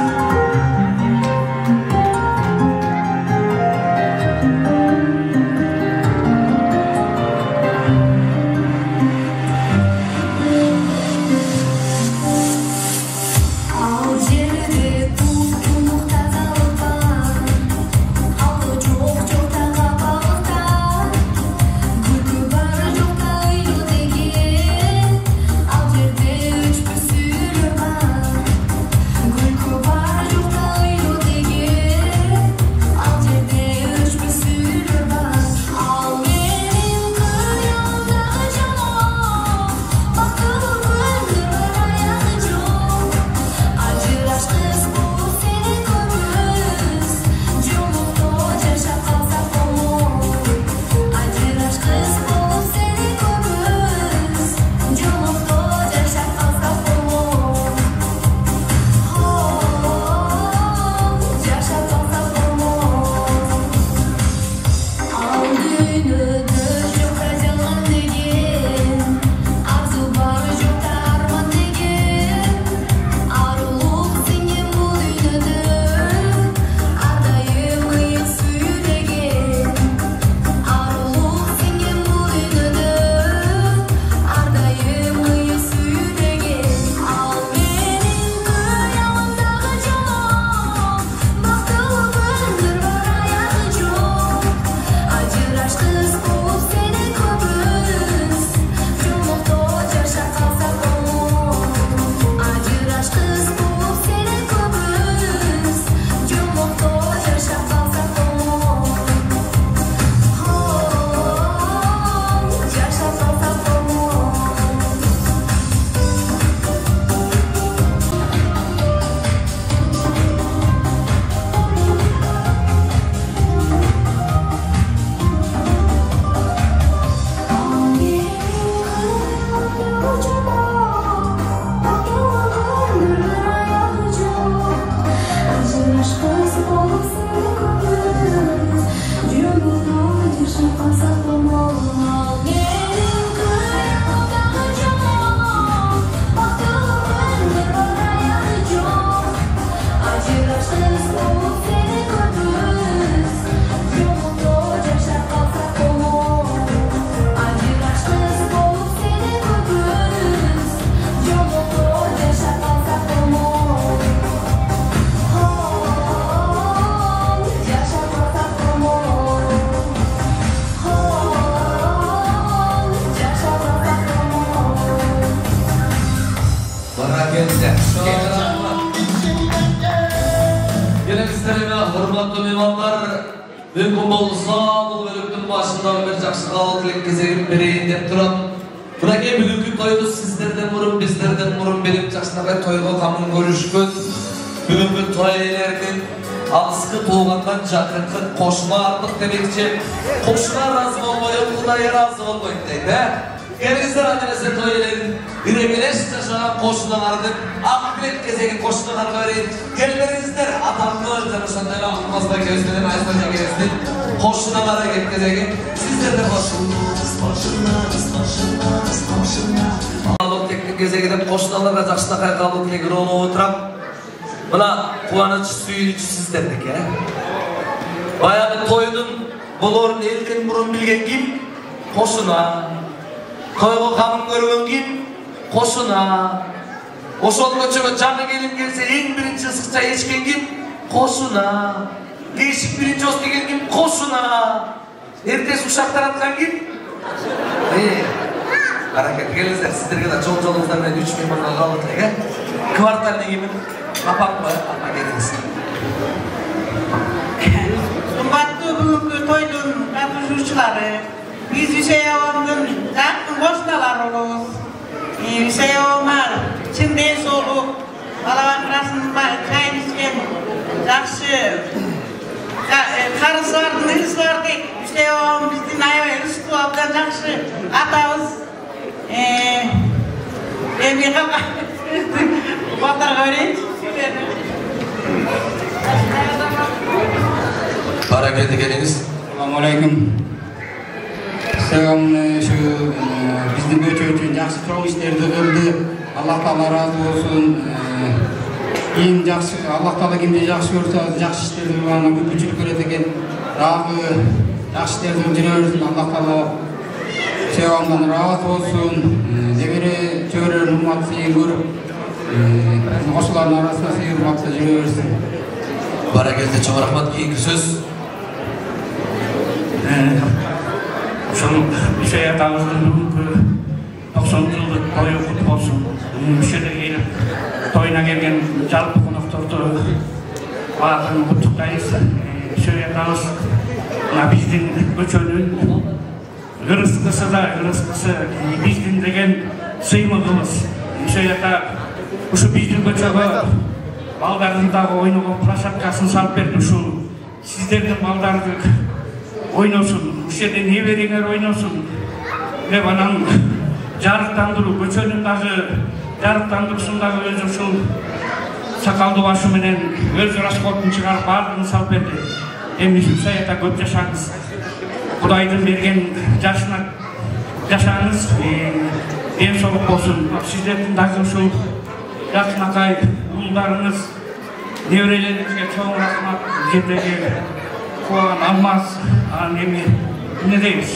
Hurmatlı mehmanlar, mümkün bolsa bu bölümün başından bir жақсы қалыптылық кезегін берейін деп тұрам. Бұракей бүгінгі тойды сіздерден бұрын, біздерден бұрын беріп жақсынағай тойға қамын көрішкөн. Бүгінгі той иелерінің алысқы туғандан жақынқы қошына артық демекші. Қошына разы болмайын, Құдай разы болмайды дейді. Gelizler annesi toyların üremeles taşınan koşunalarının akbilek gezegin koşunalarını gelmerinizler atamlı tanışanları akmazda gözlerin ayıslarına gezdim koşunalara gezegin sizler de koşun teknik gezeginin koşunalara жақсына қайқалып негір олып отырам мына қуаныш сүйінші сіздердік баяғы тойдың бұл орын елден бұрын білген кім қошына Toyga kamın görgen kim? Koşuna. Oşol köçöge canı gelin gelse en birinci ısıkça içken kim? Koşuna. Değişik birinci ost degen kim? Koşuna. Ertesi uşaklar atkan kim? Hareket gelizler sizlerge de jol-jolunuzdan ben 3 mehmanға қалдық. Kvartal negimin? Apam mı? Apa geliniz. бүгүnkү тойдун катышуучулары биз Үсей абамдын жакын кошуналары болобуз. Үсей абама чын ден соолук, бала бакырасын чайын ичкен жакшы карысы бардын ырысы бар дейт. Үсей абам биздин аябай ырыстуу абдан жакшы атабыз. Эми калган балдарга берейинчи. Баракелде келиңиz. Assalomu alaykum. Sevimli şu bizning bo'yicha yaxshi to'g'ri ishlarni qildi. Alloh taolo rozi bo'lsin. Eng yaxshi Alloh taolo kimni yaxshi ko'rsa, yaxshi ishlarni qilgani ko'pchilik ko'radi ekan. Yaxshi ishlarni qildiramiz. Alloh taolo sevimdan rozi bo'lsin. Nebere cho'ri hurmatli ko'rib, qo'shnilarning orasida hurmatli yuraversin. Barakelde çok rahmat, keyingi söz. Şunu Üsey atamыздың бүгінгі 90 жылдық тойы құтты болсын. Мүшеде келіп, тойына келген жалпы қонақтарды алатын құттықтаймыз. Üsey атамыз біздің көчөнің ырысқысы да, ырысқысы біздің деген сыйлығымыз. Üsey ата ұшы біздің көчөгі балдарындағы ойнауға площадкасын салып берді. Ұшы сіздердің балдарды ойносын, үшеде небереңер ойносын деп анан жарыктандыруу, көчөнүн дагы жарыктандыруусундагы өзү ушул сакалдуу башы менен өз расходун чыгарып баардыгын салып берди. Эми Үсей ата көп жашаңыз, Кудайдын берген жашына жашаңыз, ден соолук болсун. Сиздердин дагы ушул жакынакай уулдарыңыз, неберелериңизге чоң рахмат. Жердеги Kuan Алмаз, ne deymiz?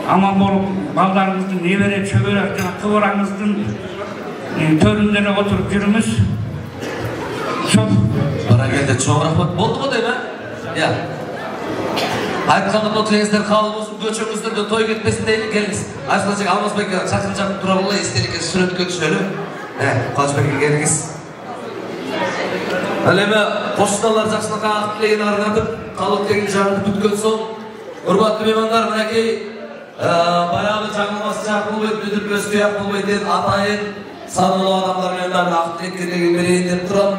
Aman bolup baldarımыздın nebere çöbere kıvırağımыздın törünlerine oturup yürümüz. Çok. Barakelde çok rahmat. Oldu mu değil mi? Ya. Aytkanım otuyenizler kalın olsun, göçümüzden toy gitmesin değil, geliniz. Aşılacak Almaz Bey'e çakıracak durabıla istedik sürekli götüşelim. Kaç Bey'e geliniz. Әлемі қошыналар жақсылыққа ақ тілеген арнатып, халық деген жағын бүткөн соң, құрбатты меймандар, мінекей баяғы жаңылмасы жақ болбайды, бүдірпесі тұяқ болбайды, атайын санылы адамдармен бәрін ақ тілеккерлеген берейін деп тұрам.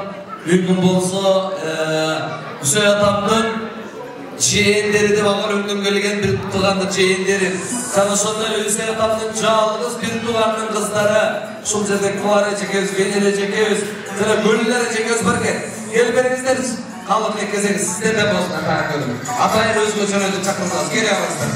Мүмкін болса, Үсей атамдың жиендері деп ағыр өңден келген бір туғанды жиендері. Sana sonunda Üsey atamdın жалғыз bir туғанның қыздары. Шул жерде Куары жекеуіз, Венере жекеуіз, sana gönüllere жекеуіз barken. Gel berinizler қалып екезеңіз, сіздер де болсын атайын көрдім. Атайын өз көшіреді чақырсаңыз, келе алыңыздар.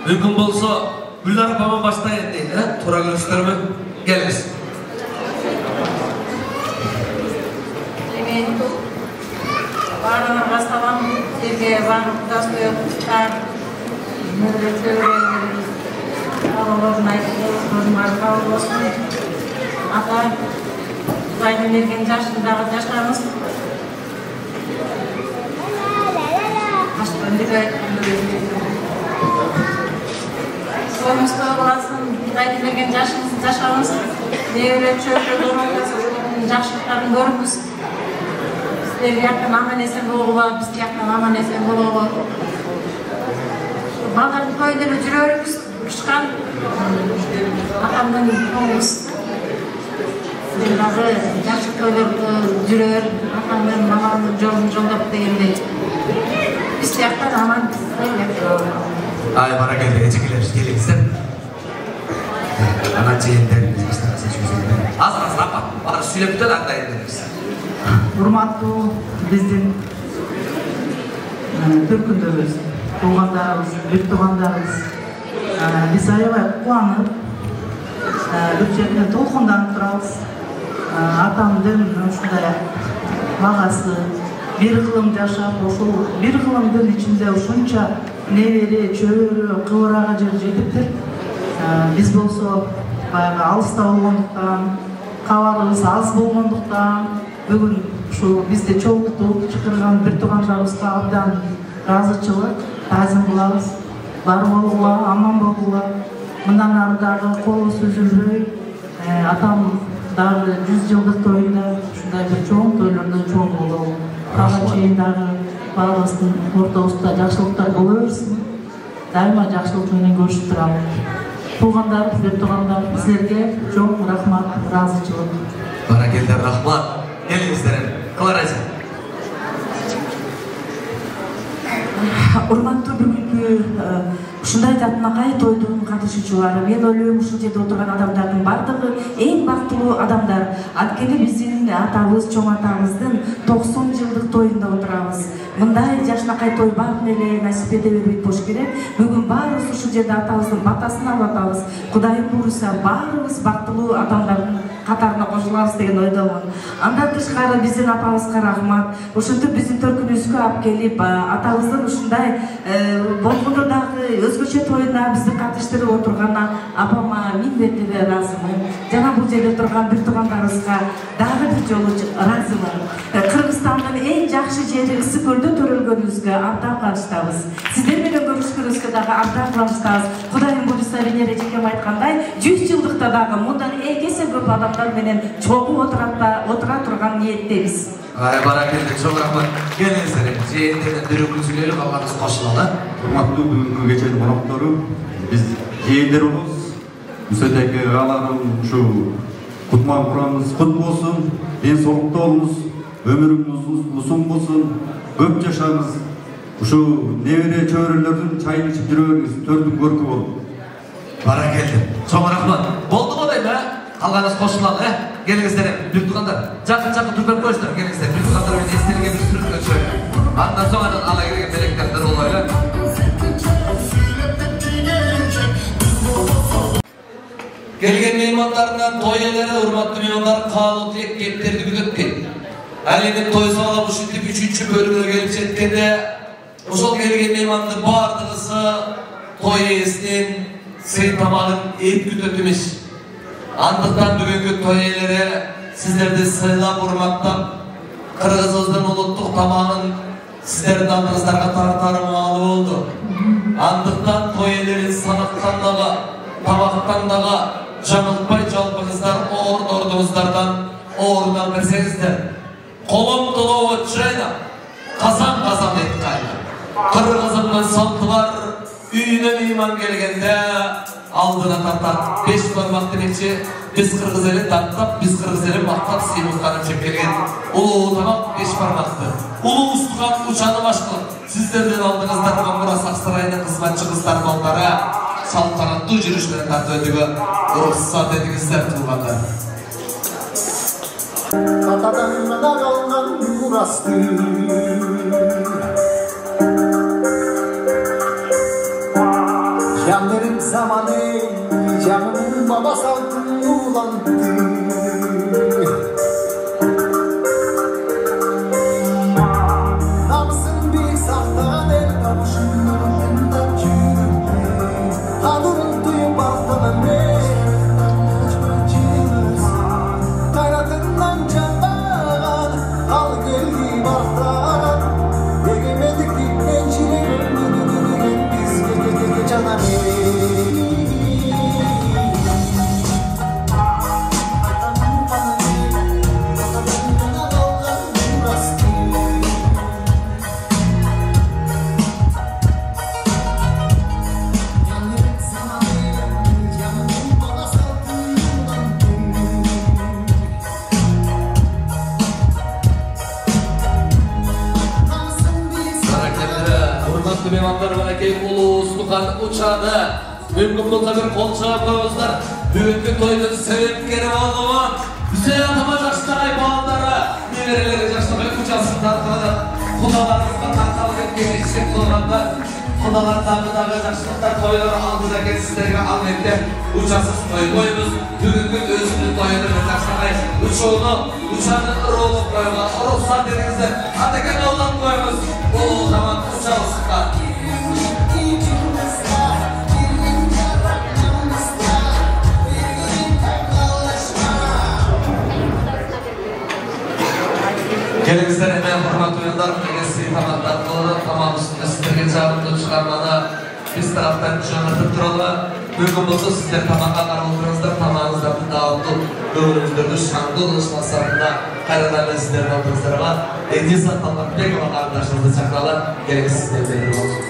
Mümkün bolsa Gülnar apamın başlayın deyin, Tura görüşlerimi geliriz. Evet, varlığına bastalan Türkiye varlık gazeteye tutar, müddet öğreniriz, ağırlarına ayrılırız, markalı olsun. Ata, Kuday'ın vergen yaşındağı yaşlarımız, başka önce Soyumuzda olasın, Kuday'ın vergen yaşlarımız, nevre çöpü durumuz, жақшылықтарын көріңіз. Сіздер яқтан аман есен болуға, біз яқтан аман есен болуға. Балдардың тойдары жүреріңіз, ұшқан атамның тоңыз. Сіздер дағы жақшы тойларды жүрер, атамның маманың жолын жолдап дегендей. Біз яқтан аман Ay barakelde ecikler, gelіңіздер. Ана жиендеріңіз бастарға seçiyorsunuz. Азыр апа, бары сөйлеп бүтін аңдайын дедіңіз. Урматтуу биздин түркүндөбүз, туугандарыбыз, бүт туугандарыбыз. Биз аябай кубанып, бүт жерден толкунданып турабыз. Атамдын ушундай багасы, bir kılım yaşap, ошол bir kılımдын içinde ушунча небере, чөбөрө, кыбырага жер жетиптир. Биз болсо баягы алыста болгондуктан, кабарыбыз аз болгондуктан бүгүн ушул бизди чогултуп чакырган бир туугандарыбызга абдан ыраазычылык, таазим кылабыз. Бар болугула, аман болугула. Мындан ары дагы колубуз үзүлбөй, атам дагы 100 жылдык тойунда ушундай бир чоң тойлордо чоң болобу. Ага чейин дагы баарыбыздын ортобузда жакшылыктар боло берсин. Дайыма жакшылык менен көрүшүп турабыз. Туугандар, бир туугандар, силерге чоң рахмат, ыраазычылык. Баракелде, рахмат. Келиңиздер, кыларайсың. Урматтуу бүгүнкү ушундай татынакай тойдун катышуучулары, мен ойлойм ушул жерде отурган адамдардын бардыгы эң бактылуу адамдар. Анткени биздин атабыз, чоң атабыздын 90 жылдык тоюнда отурабыз. Мындай жашынакай той баарын эле насип эте бербейт болуш керек. Бүгүн баарыбыз ушул жерде атабыздын батасын алып атабыз. Кудайым буйруса, баарыбыз бактылуу адамдардын катарына кошулабыз деген ойдомун. Андан тышкары биздин апабызга рахмат. Ушинтип биздин төркүнүбүзгө алып келип, атабыздын ушундай болгондо дагы өзгөчө тоюна бизди катыштырып отурганына апама миң мертебе ыраазымын. Жана бул жерде турган бир туугандарыбызга дагы бир жолу ыраазымын. Кыргызстандын эң жакшы жери Ысык көлдө төрөлгөнүбүзгө абдан кубанычтабыз. Сиздер менен көрүшкөнүбүзгө дагы абдан кубанычтабыз. Кудайым буйруса, Венера эжекем айткандай, 100 жылдыкта дагы мындан эсе көп адамдар менен чогуу отура турган ниеттебиз. Баракелде, чоң рахмат. Келиңиздер, жээнтерден дөйрөкүн сүйлөйлүк, алганыбыз кошулалы. Урматтуу бүгүнкү кеченин коноктору, биз жээндерибиз, Үсөтеке агаларым ушу кутман курамыз кут болсун, ден соолукта болуңуз, өмүрүңүз узун болсун, көп жашаңыз. Ушу небере чөбөрөлөрдүн чайын ичип жүрө бериңиз, төрдүн көркү болуп. Баракелде, чоң рахмат. Болдуго дейм, калганыбыз кошулалы, келиңиздер, бир туугандар. Жакын түркөн коюңуздар, келиңиздер, бир туугандар менен эстелиге бир түркөн чөйгө. Андан соң ала келген белектердер болбойлу. Келген меймандарынан той элери, урматтуу меймандар, каалуу тилек кептерди күтөткөн. Ал эми той соолап ушинтип 3-чү бөлүмгө келип жеткенде, ошол келген меймандын бардыгысы той ээсинин сый тамагын эт күтөт эмес. Андыктан бүгүнкү той элери сиздерди сыйлап, урматтап, кыргызыбыздын улуттук тамагын сиздердин алдыңыздарга тартары маалы болду. Андыктан той элери санаттан дагы, тамактан дагы жаңылтпай жалпыңыздар, ордуңуздардан ордудан берсеңиздер. Колом толобу чайнап, казан эт кайнап. Кыргызымдын салты бар, үйүнө мейман келгенде алдына тартат 5 бармак демекчи. Биз кыргыз элин тартап, биз кыргыз элин мактап, сыймыктанып жеп келген улуу тамак 5 бармакты. Улуу устуган учаны башкылап, сиздердин алдыңыздарга Мурас Ак сарайынын кызматчы кыздар балдары салтанаттуу жүрүшүнө тартып өтүүгө уруксат этиңиздер, туугандар. Атадан калган мурасты Жандарым заманы, жаным баба салтын уланды. Намысын бек сақтаған ел табышында жүрді. Қадырын түйіп бақтыны мен, қайратыңнан жанбаған, ал келді бақтан. Егемендік біткен жүрегім бізге жанар ел. Meymanlar barakey uluu устуган учаны. Мүмкүн болса бир кол чыгып коюңуздар. Бүгүнкү тойдун себепкери болгон Үсөй атама жаштагай балдары, неберелери жаштагай учасын тартканып, кудаларыбызга таркалып кеткен ишек болгондар. Кудалар дагы жакшылыктар тойлор алдыда экен, сиздерге ал менде учасыз той койбуз. Бүгүнкү өзүнүн тоюну жаштагай учаны ырылып койгон уруксат этиңиздер. Атекен Gelinizden hemen hurmatlı oyunlar, egesi tamamlanmalı, tamam üstünde sizlerge çağrımda çıkarmada biz taraftan çoğunlatıp duralım. Bugün bolsa sizler tamamga qaralığınızda, tamamınızda dağıldı, ömrünüzde şanlı oluşmasarında hayranlarla sizlerin altınızlara Edinsan Talmak Bekova kardeşinizde çakralar, gelinizden sizler verir olsun.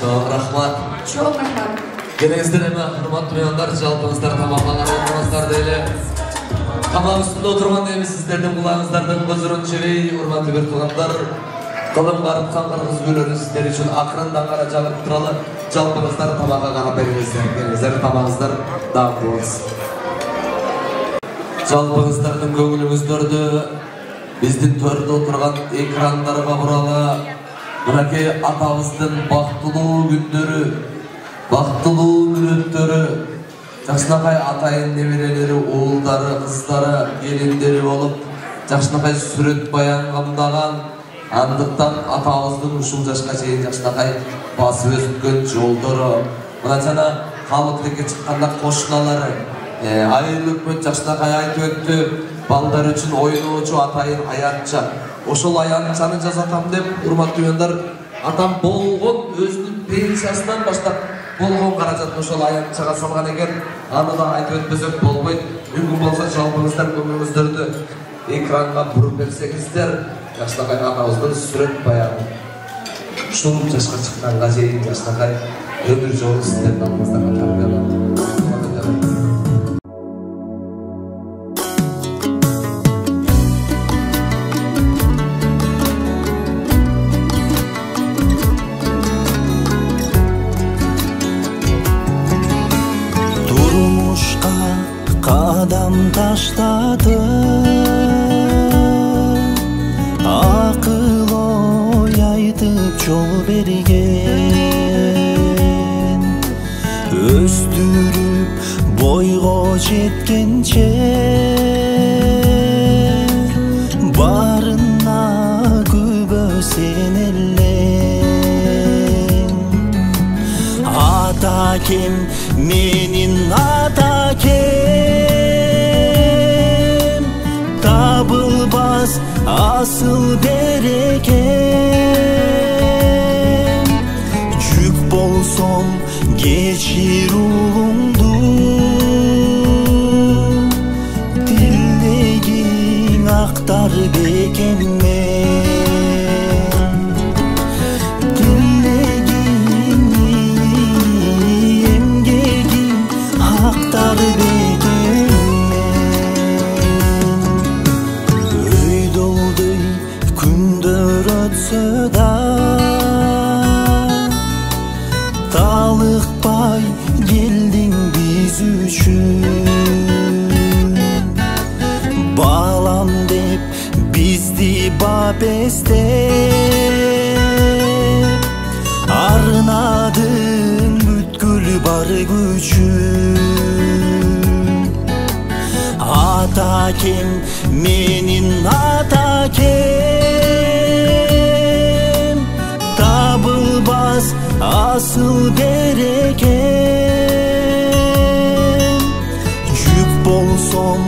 Çok rahmat. Çok rahmat. Gelinizden hemen hurmatlı oyunlar, jalpınızlar tamamlanan oyunlarınızlar değil. Tamam üstünde oturman deyimiz sizlerden kulağınızlardan gözürün çeveyi, hurmatlı bir tuğanlar. Kılım varıp kankarınız gülürü sizler için akırından kara çalıp turalı. Jalpınızlar tamağa kanap elinizler. Gelinizler tamamızlar dağıtı olsun. Jalpınızlardan gönlümüz dördü. Bizden törde oturgan ekranlarga buralı. Bırakı atamızdan baktıluu gündörü, baktıluu minüttörü, Jaksınakay atayın nevereleri, oğulları, kızları, gelinderi olup, Jaksınakay süret bayan gamdagan, andıktan atamızdan uşul jaşka çeyin Jaksınakay basıp ösütken joldoru. Buna jana halықтеке çıkkanda koşunaları, ayıl ökmöt Jaksınakay aytып öttü, balдар üçün oynuucu atayın ayança. Oşol ayançаны жазатам деп, урматтуу oyunlar, atam болгон өзүнүн пенсиясынан баштап болгон каражатын ошол аянчага салган экен. Аны да айтып өтпөсөк болбойт. Мүмкүн болсо жалпыңыздар көңүлүңүздөрдү экранга буруп берсеңиздер, Жакшынакай атабыздын сүрөт баягы. Ушул жашка чыкканга чейин Жакшынакай өмүр жолу сиздердин алдыңыздарга тарбияланды. Qadam tashladı, aqıl oy aytıp jol bergen, östürüp boygo жеткенче barına күбө sen элең. Атакем менин атакем, табылбас асыл берекем. Жүк болсом кечир улумду, ақтар бекеммен тілегің емгегің ақтар бекеммен өйдолдый күндер өтсө да талықпай келдің біз үшін балам деп бізді бап естеп арнадың бүткіл бар күшін атакем менің атакем табылбас асыл берекем жүк болсом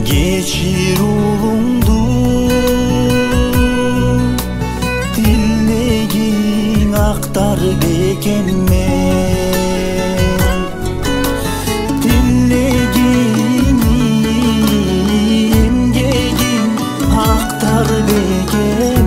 кечир улумду тилегиң актар бекеммен тилегиң эмгегиң актар бекеммен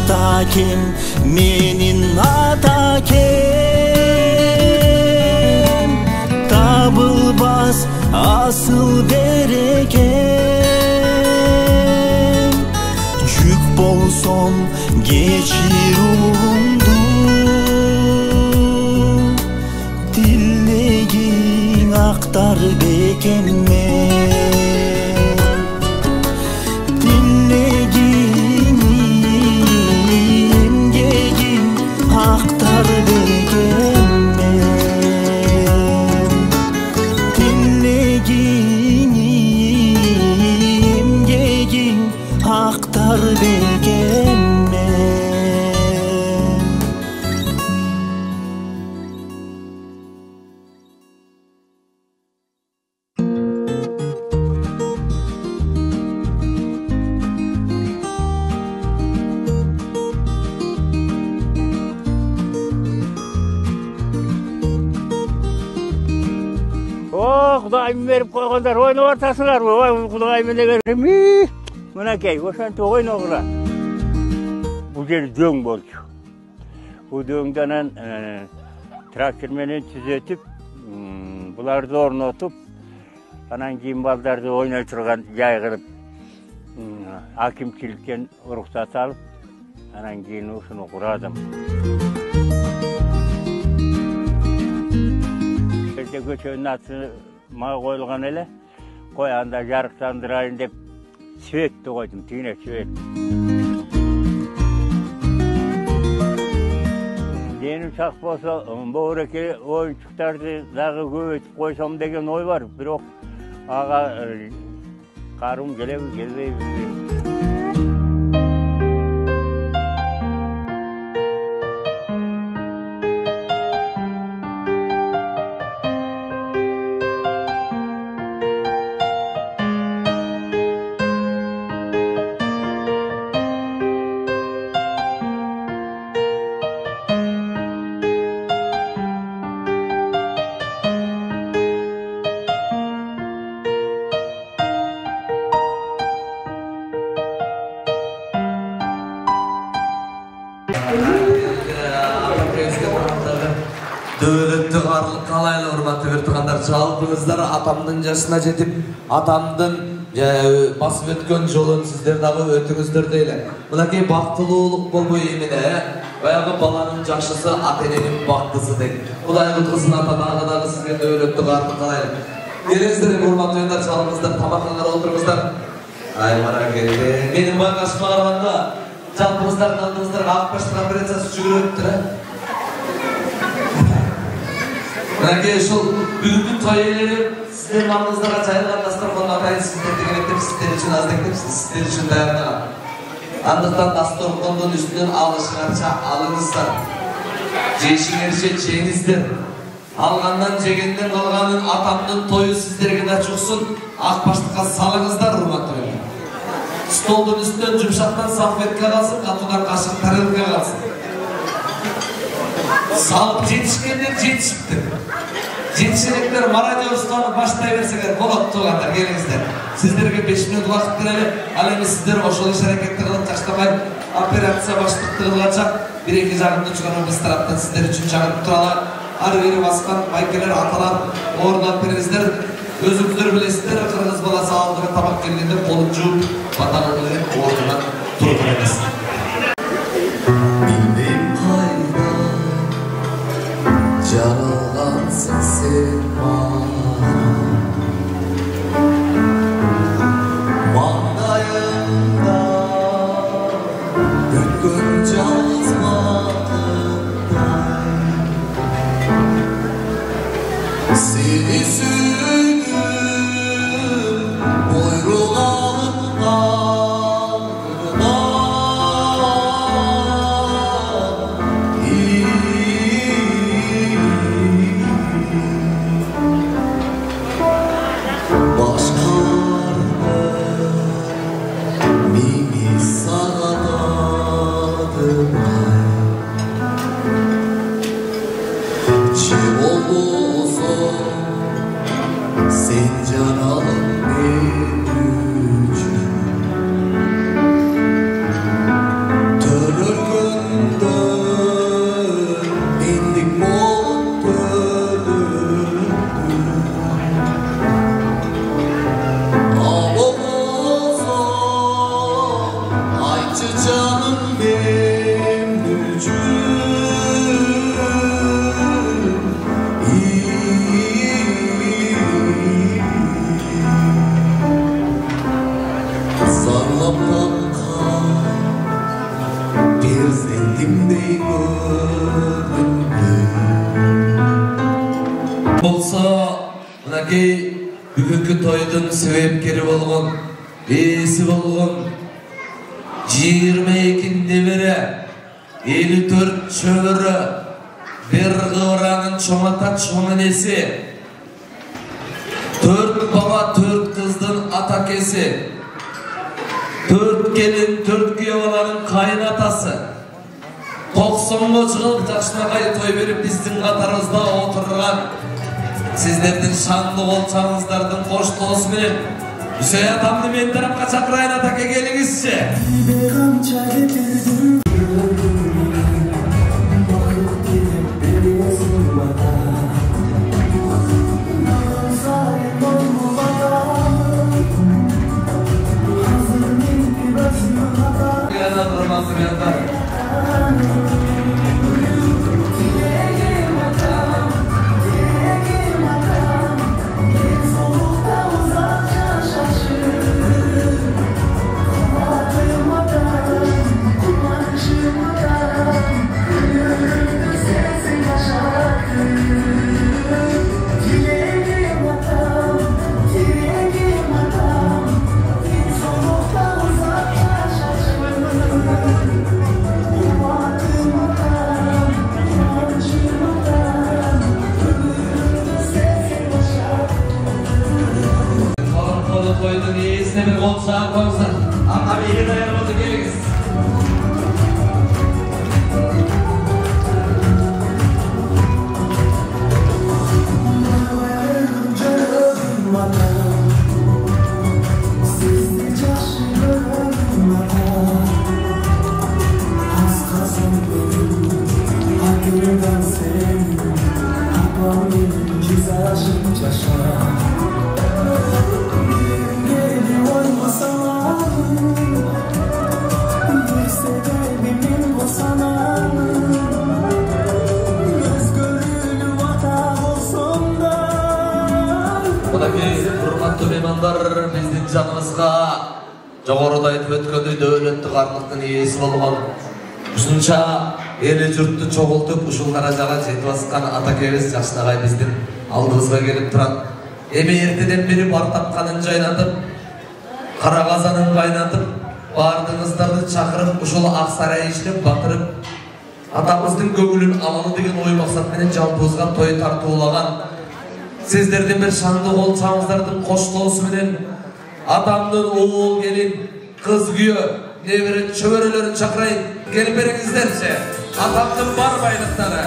Атакем менің атакем табылбас асыл берекем жүк болсом кечир улумду тилегиң актар бекеммен ақтар бекеммен тилегиң эмгегиң ақтар бекеммен Құдайым беріп қойғандар, ойнап артасыңар, құдайым деген мынакей, ошанты ойнағыра. Бұл жер дөң болды. Бұл дөңденен тракторменен түзетіп, бұларды орнатып, анан кейін балдарды ойнай тұрған жай қылып, акимчиліктен рұқсат алып, анан кейін осыны құрадым. Көшенің аты маға қойылған әлі, қой анда жарықтандырайын деп светті қойдым, түйіне свет. Денім сақ болса, бауыреке ойыншықтарды дағы көбетіп қойсам деген ой бар, бірақ аға қарым келбей. Dövletті қалайлы ұрматы бір тұрғандар жалпыңыздар атамдың жасына жетіп, атамдың басып өткен жолын сіздер дағы өтіңіздер дейлі. Мынакей бақтылуулық болбой еміне, баяғы баланың жақшысы ата-ененің бақтысы дейін. Құдайғы қызын ата-дағы сізге дөйлетті қарды қалайлы. Келіңіздер, құрматты ойындар, шалыңыздар, тамақыңдар отырыңыздар. Ай, мара келді. Менің бай қашыма қарағанда, жалпыңыздар, қандыңыздар, ақпаштың операциясы жүгіріп Мынакей шул бүгінгі тойелері сіздер маңыздарға жайылған дастархан атайын сіздер деген еттіп, сіздер үшін аздектіп, сіздер үшін даярдаған. Андықтан дастарханның үстінен алышыңарша алыңыздар. Жейшіңерше жеңіздер. Алғаннан жегенден қалғанын атамның тойы сіздерге де жұқсын, ақпаштыққа салыңыздар, ұрматты. Столдың үстінен жұмшақтан салфетке қалсын, қатудан қашық тарелке қалсын. Салып жетішкендер жетішіпті. Жетішеліктер марадиостаны баштай берсеңер, болады туғандар, келіңіздер. Сіздерге 5 минут уақыт берелі, ал емес сіздер ошол иш әрекетті қылып таштамай, операция баштықты қылғанша, бір-екі жағымды шығарып біз тараптан сіздер үшін жағып тұралар. Ары-бері басқан байкелер, аталар, орнап беріңіздер. Өзіңіздер білесіздер, қырғыз баласы алдыға табақ келгенде қолын жуып, батағылығын орнынан тұрып емес. Jaralansın sen Mandayımda Ötkün yazmadım Seni sürdüm Buyruğun ardına Бүгінгі тойдың себепкері болған, бесі болған 22-нде бері 54 шөбірі бір қыvrağın çomata çömenesi 4 baba 4 kızdın atakesi 4 gelin 4 kuyavaların kaynatası 90 жыл жашынағай той беріп біздің қатарымызда отырған сіздердің шаңлы болсаңыздардың қош досы менен Үсей атамды мен тарапқа шақырайын, атаке келіңізші. меймандар, биздин жаныбызга жогоруда айтып өткөндөй дөөлөттүк карлыктын ээси болгон ушунча эли журтту чогултуп ушул каражага жетип аткан атакебиз Жакшынагай биздин алдыбызга келип турат. Эми эртеден бери бар тапканын жайнатып, кара казанын кайнатып, баардыгыңыздарды чакырып, ушул ак сарай иштеп батырып, атабыздын көңүлүн алалы деген ой максат менен жалпыбызга той тартуулаган. Сиздердин бир шаңды кол чаңыздардын коштоосу менен атамдын уул келин, кыз күйөө, небере чөбөрөлөрүн чакырайын. Келип бериңиздерчи. Атамдын бар байлыктары.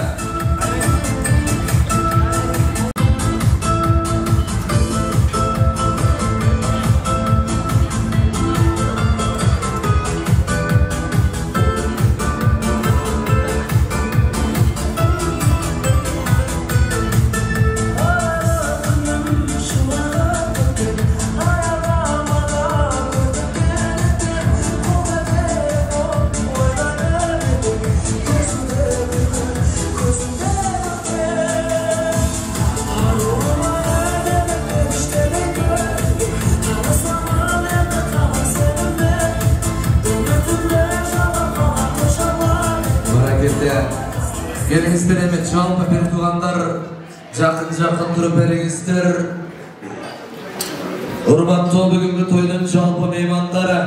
Gelingizler emet жалпы бир туугандар жакын туруп бериңиздер. Урматтуу бүгүнкү тойдун жалпы меймандары,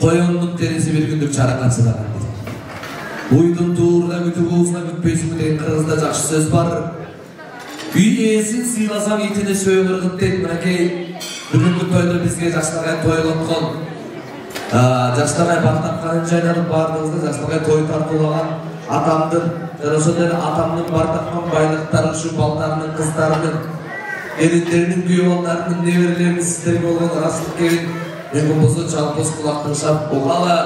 коюндун териси бир күндүк чаракатчылаган. Уйдун туурда күтүп уусуна күтпөйсүңбү деген кыргызда жакшы сөз бар. Үй ээсин сыйласаң итине сөөгүргүт дейт. Мынакей бүгүнкү тойдо бизге Жакшынагай тойлоткон. Жакшынагай бак тапканын жайнатып баардыгыбызга Жакшынагай той тартуулаган атамдын, жана ошондой эле атамдын бардакман байлыктары, ушу балдарынын, кыздарынын, келиндеринин, күйөө балдарынын, неберелеринин сиздерге болгон ырастык келин, мүмкүн болсо жалпыз кулактын шап угалы.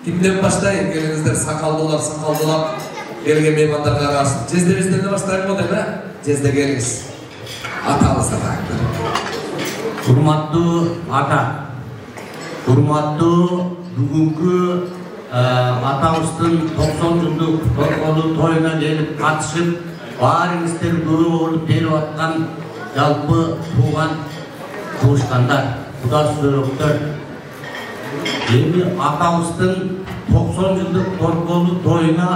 Кимден баштайын? Келиңиздер, сакалдуулап келген меймандарга карасын. Жезде бизден баштайбы дейм, Жезде келиңиз. Атабызды таңдыр. Урматтуу ата, урматтуу бүгүнкү атабыздын 90 жылдык торколуу тоюна келип катышып, баарыңыздар көрүү болуп берип аткан жалпы тууган туушкандар, кудас-өрөктөр. Эми атабыздын 90 жылдык торколуу тоюна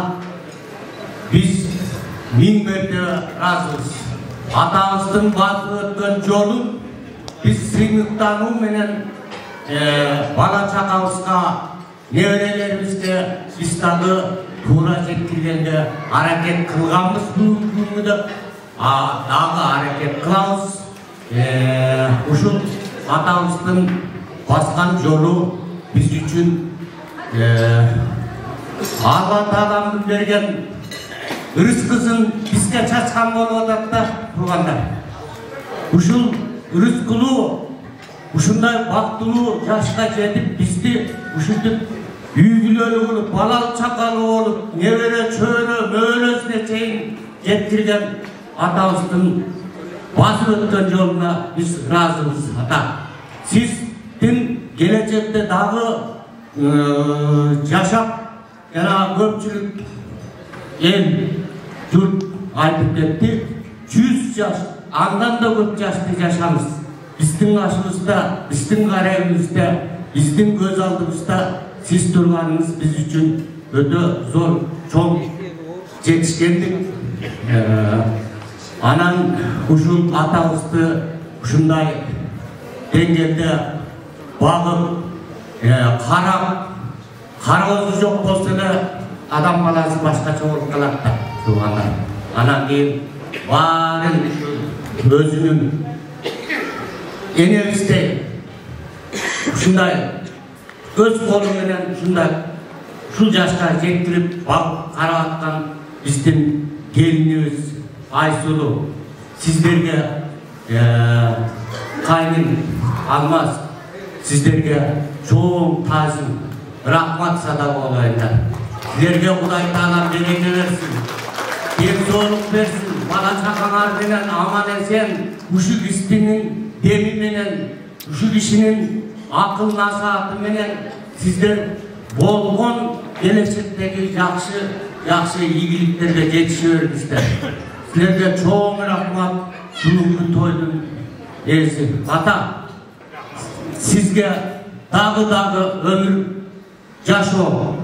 биз 1000 мерте ыраазыбыз. Атабыздын басып өткөн жолун биз сыймыктануу менен бала чакабызга, неберелерибизге биз дагы туура жеткиргенге аракет кылганбыз. Бүгүнкү күндө дагы аракет кылабыз. Ушул атабыздын баскан жолу биз үчүн Алла Тааланын берген рызкысын бизге чачкан болуп атат да, туугандар. Ушул рызкылуу, ушундай бактылуу жашка жетип, бизди ушинтип үй бүлөлүү кылып, балал чакалуу болуп, небере чөйрө мөөлөсүнө чейин жеткирген атабыздын басып өткөн жолуна биз ыраазыбыз ата. Сиздин келечекте дагы жашап, жана көпчүлүк эл журт айтып кетти, 100 жаш, андан да көп жашты жашамыз. Биздин ашыбызда, биздин карайыбызда, биздин көз алдыбызда сиз турганыңыз биз үчүн өтө зор, чоң жетишкендик. Анан ушул атабызды ушундай деңгээлде багып, карап, кароозу жок болсо эле адам баласы башкача болуп калат да, туугандар. Анан кийин баарын өзүнүн энебиздей ушундай өз колу менен ушундай ушул жашка жеткирип багып карап аткан биздин келинибиз Айсулу, сиздерге кайнын Алмаз, сиздерге чоң таазим, рахмат сада болоюндар. Силерге Кудай Таала береке берсин, ден-соолук берсин, бала чакаңар менен аман эсен, ушу кишинин деми менен, ушу кишинин акыл насааты менен сиздер болгон келечектеги жакшы ийгиликтерге жетише бериңиздер. Силерге чоң рахмат. Бүгүнкү тойдун ээси ата сизге дагы өмүр жашоо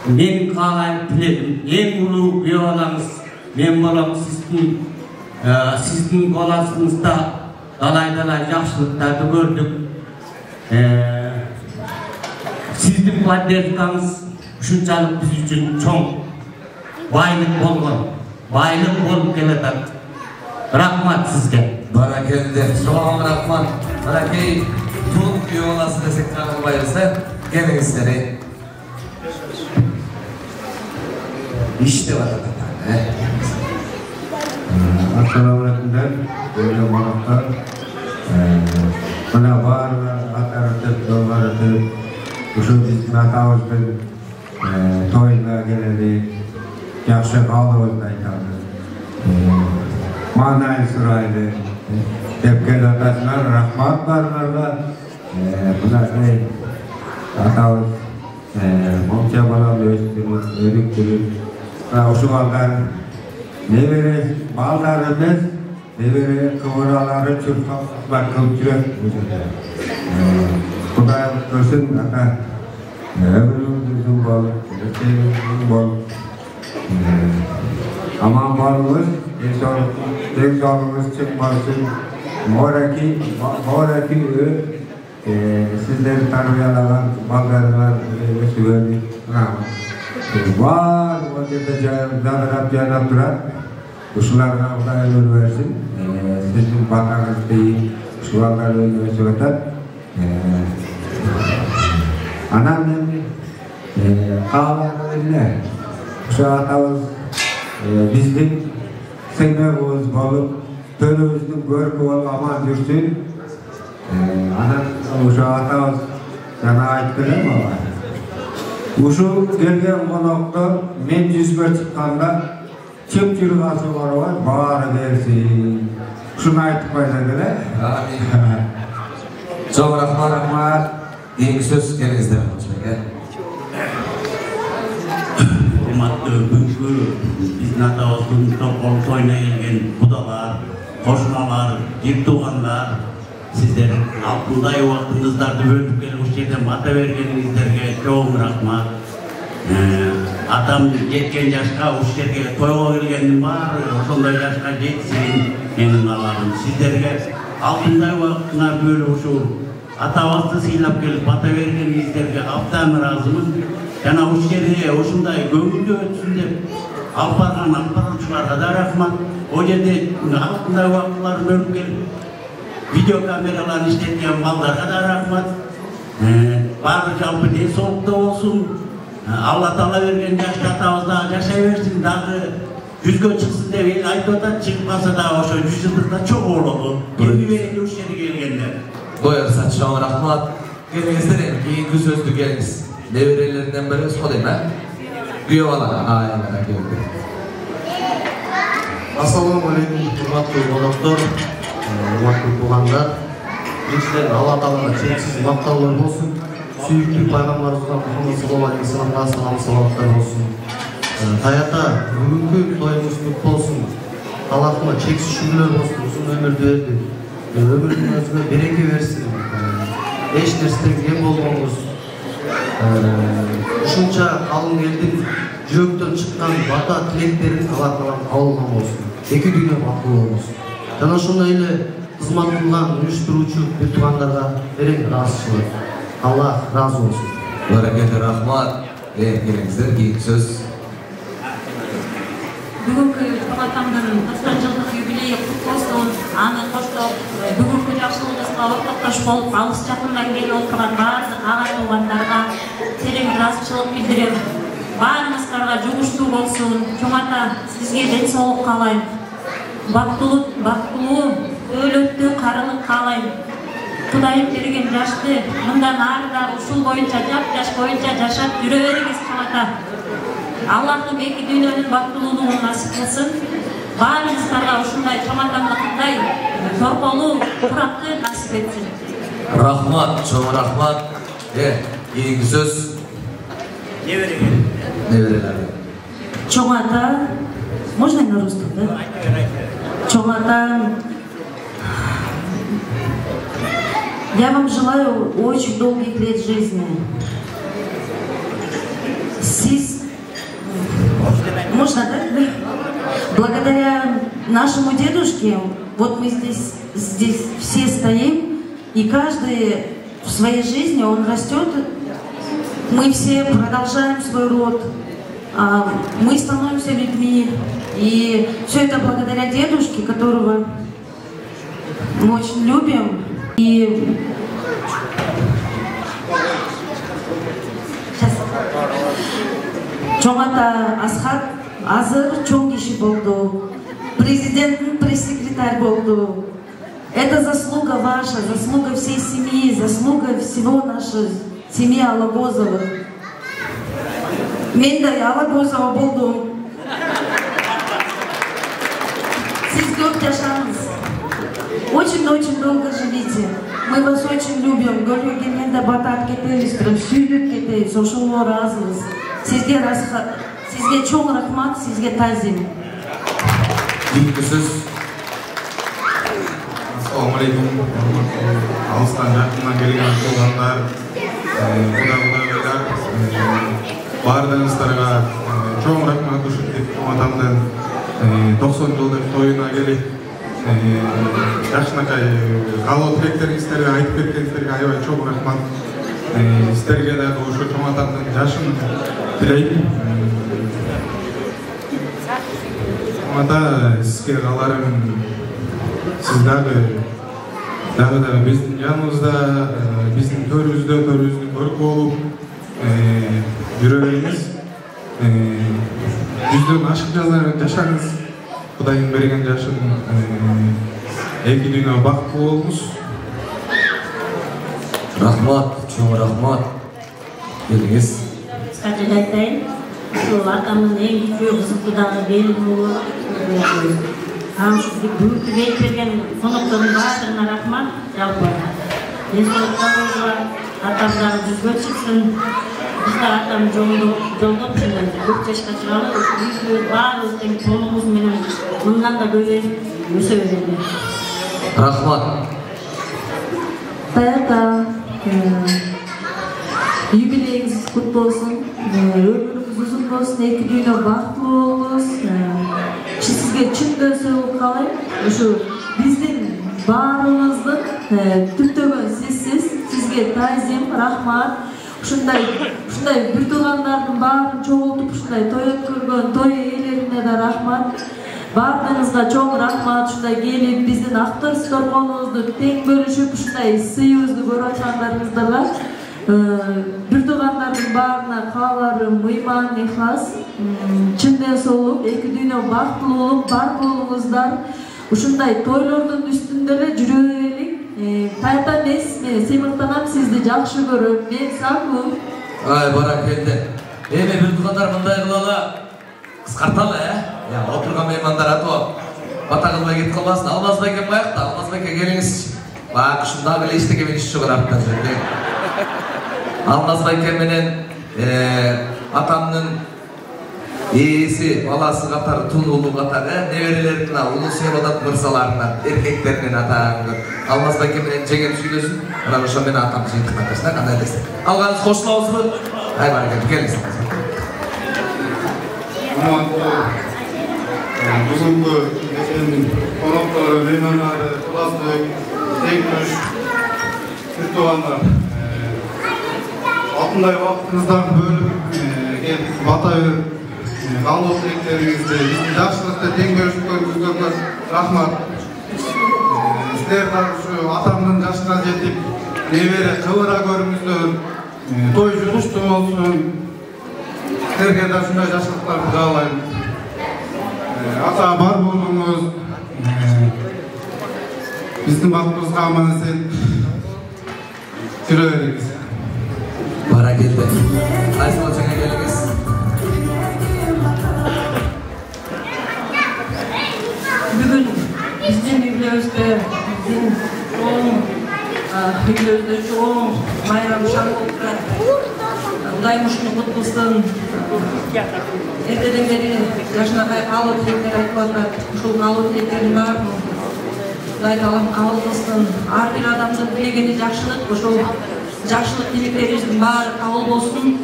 менин каалайм тилегим эң улуу күйөө балаңыз мен болом сиздин баласыңызда далай жакшылыктарды көрдүк сиздин поддержкаңыз ушунчалык биз үчүн чоң байлык болуп келатат рахмат сизге Barakende çoğun rahmat barakey tüm kuyuyor olası desek tanımlayırsa gelin sizleri işte var da Assalamualaikum böyle manaklar bana var atarıtıp dolarıtıp uşu bizim atağızın toyuna geleli yakşı kalığızda aytandı manayı sıraylı tepkeli ataslar rahmat varlarla bunlar ne atağız momça balalı örüktürür uşu ballar ne verir ballarımız ne verir kıvıraları çırpıp bakıp çürek Kuday görsün ata ömrümüzün bol ülkemizin bol aman balımız tek sorumuz çıkmasın moraki sizleri tanıyalan ballarlar süveri var o cadırap canap durar Uşularına Kuday ömür versin sizin bakanız değil uşularlar ömür versin anam kağlarlarıyla şu atağız bizden sevmemiz bolup tönümüzün görkü olup aman düşsün anam şu atağız sana ayttılar mı var? Uşu gelgen konakta men yüzüme çıkkanda çöp çürüğası var bağırı dersin şunu aytıp bayzadırlar Çok rahmat Yeni söz gelinizden konuşmaya. Hurmatlı büyükler, bizden atağızın top toyuna gelgen budalar, koşmalar, jip tuğanlar, sizlerin altınday vaktınızdardı bölüp gelmiş yerden ata vergenizlerge çoğun rahmat. Atam yetken yaşka uç yerge toyga gelgenin var, sonday yaşka jetsin menin alarım. Sizlerge altınday vaktına bölüp Atavasты сыйлап келіп, ата бергеніңіздерге аптан разымын. Жана уш жерде ушундай көңүлдүү өтсүн деп алып барган акбаратчыларга да рахмат. О жерде алтындай убактыларын бөлүп келип, видео камераларын иштеткен балдарга да рахмат. Баары жалпы ден соолукта болсун. Алла Таала берген жашка атабыз дагы жашай берсин, дагы жүзгө чыксын деп эл айтып атат, чыкпаса дагы ошо 100 жылдыкта чогуу болобу. Эми береке уш жерге келгенде. Doyarsa çoğun rahmat. Gelinizden keyingi sözlü geliniz. Devrelerinden biri o değil mi? Güyovala. Aynen geldi. Assalamualaikum hurmatly konoktor, hurmatly tuğanlar. Birinchidan Alloh taologa cheksiz maqtovlar bo'lsin. Suyukli payg'ambarimizga Muhammad sallallohu alayhi vasallamga salom-salomlar bo'lsin. Hayata bugungi to'yimiz qutlug' bo'lsin. Allohga cheksiz shukrlar bo'lsin. Uzun ömür berdi. Ömrünüzde bereke versin. Eş dersten kem olmamız. Ушунча калың элдин жүрөктөн чыккан бата тилектерин Алла Таалам кабыл болсун. Эки дүйнө бактылуу болсун. Жана ошондой эле кызмат кылган уюштуруучу туугандарга терең ыраазычылык. Алла ыраазы болсун. Баракете рахмат. Келиңиздер кийинки сөз. Бүгүнкү атамдын 90 жылдык юбилейи куттуу болсун. Аны коштоп бүгүнкү жакшылыгыбызга ортоктош болуп, алыс жакындан келип отурган баардык ага туугандарга терең ыраазычылык билдирем. Баарыңыздарга жугуштуу болсун. Чоң ата, сизге ден соолук каалайм. Бактылуу өөлөттүү карылык каалайм. Кудайым берген жашты мындан ары да ушул боюнча жаш боюнча жашап жүрө бериңиз, чоң ата. Аллахым эки дүйнөнүн бактылуулугун насип кылсын. Баарыңыздарга ушундай чаматамдыктай торколуу куракты насип этсин. Rahmat, çoğun rahmat. Keyinki söz. Nevereler. Чоң ата, можно и на русском, да? Чоң ата, Я вам желаю очень долгих лет жизни. Можно, да? Благодаря нашему дедушке, вот мы здесь все стоим, и каждый в своей жизни, он растет, мы все продолжаем свой род, мы становимся людьми, и все это благодаря дедушке, которого мы очень любим. И Чоңата Асхат азыр чоң киши болду, президенттин пресс-секретарь болду. Это заслуга ваша, заслуга всей семьи, заслуга всего нашей семьи Алагозовых. Мен да Алагозова болдум. Сиз көп жашаңыз. Очень-очень долго живите. Мы вас очень любим. Көргөн келгенде батап кетебиз, прям сүйүнүп кетебиз. Ошого ыраазыбыз. Сизге чоң рахмат, сизге тазим. Assalamu alaikum. Алыстан жақыннан келген туғандар, құда-құдағайлар, бардыңыздарға чоң рахмат үшін деп атамдын 90 жылдық тойына келіп, жақшынакай қалау тілектеріңіздерге айтып кеткендерге аябай чоң рахмат. Сіздерге де ошо чоң атамдын жашын тілеймін. Ата сізге қаларым, сіз дағы біздің жанымызда, біздің төрімізді көріп болып жүре беріңіз. Жүзден ашық жашаңыз, Құдайдың берген жашын екі дүние бақытты болыңыз. Рахмат, чоң рахмат. Келіңіз. Қысқаша айтайын, сол атамның ең күйеу қызықтыдағы белгі болып, бүгінгі беріп берген қонақтардың барлығына рахмат, жалпы. Денсаулықтарыңызға атамдағы жүзге шықсын. Бізді атам жолдап жүрген көп жашқа шығалы, үйді барлығын толығыз менен мыңнан да көбейіп өсе береді. Рахмат. Таяқта юбилейіңіз құт болсын, өміріңіз ұзын болсын, екі дүйіне бақытлы болыңыз. Сізге чындын сөйлеп қалайын, ұшы біздің барымыздың түптөгөн сізсіз, сізге тазим, рахмат. Ушундай бір туғандардың барын чоғылтып, ушундай той өткөргөн той иелеріне да рахмат. Бардыңызға чоң рахмат, ушундай келип биздин актор сторгонубузду тең бөлүшүп, ушундай сыйыбызды көрүп аткандарыңыздарга бір туғандардың барына кааларым ыйман, ыйхлас, чын денсаулык, эки дүйнө бактылуулук бар болуңуздар. Ушундай тойлордун үстүндө эле жүрө берелик. Тайта эмес, мен сыймыктанам, сизди жакшы көрөм, мен сагым. Ай, баракелде. Эми бир тугандар мындай кылалы, кыскарталы, отурган меймандар атып, бата кылбай кетип калбасын. Алмазбай экен баякта, Алмазбай эке келиңиз. Бак, ушундагы эле эчтеке мен иш жок араптан жерде. Алмазбай эке менен атамдын ээси, баласы катары, тун уулу катары, неберелердин улуу сыйродат мырзаларынан, эркектеринен атаң көп. Алмазбай эке менен жеңем сүйлөсүн, анан ошо менен атам жыйынтык катасына кандай десек. Алганыңыз кошулабызбы? Ай баракелде, келиңиз. Бүгүнкү кеченин коноктору, меймандары, Таласбек, Теңкүш, бүт туугандар, алтындай убактыңыздарды бөлүп келип бата берип, каалоо тилектериңизди биздин жакшылыкты тең бөлүшкөнүңүзгө рахмат. Сиздер дагы ушу атамдын жашына жетип, небере кыбыра көрүңүздөр, той жугуштуу болсун. Сиздерге да ушундай жакшылыктарды каалайм. Ата бар болуңуз, биздин бактыбызга аман эсен жүрө бериңиз. Баракелде. Кайсы болсоңа келиңиз. Бүгін біздің үйлерімізде, чоң майрам шаңғылыққа Құдаймышын құт болсын. Ертеден бері жашынақай қалу тілектер айтып жатыр. Ушул қалу тілектердің барын Кудай Таалам кабыл кылсын. Ар бир адамдын тилегени жакшылык, ошол жакшылык тилектерибиздин баары кабыл болсун.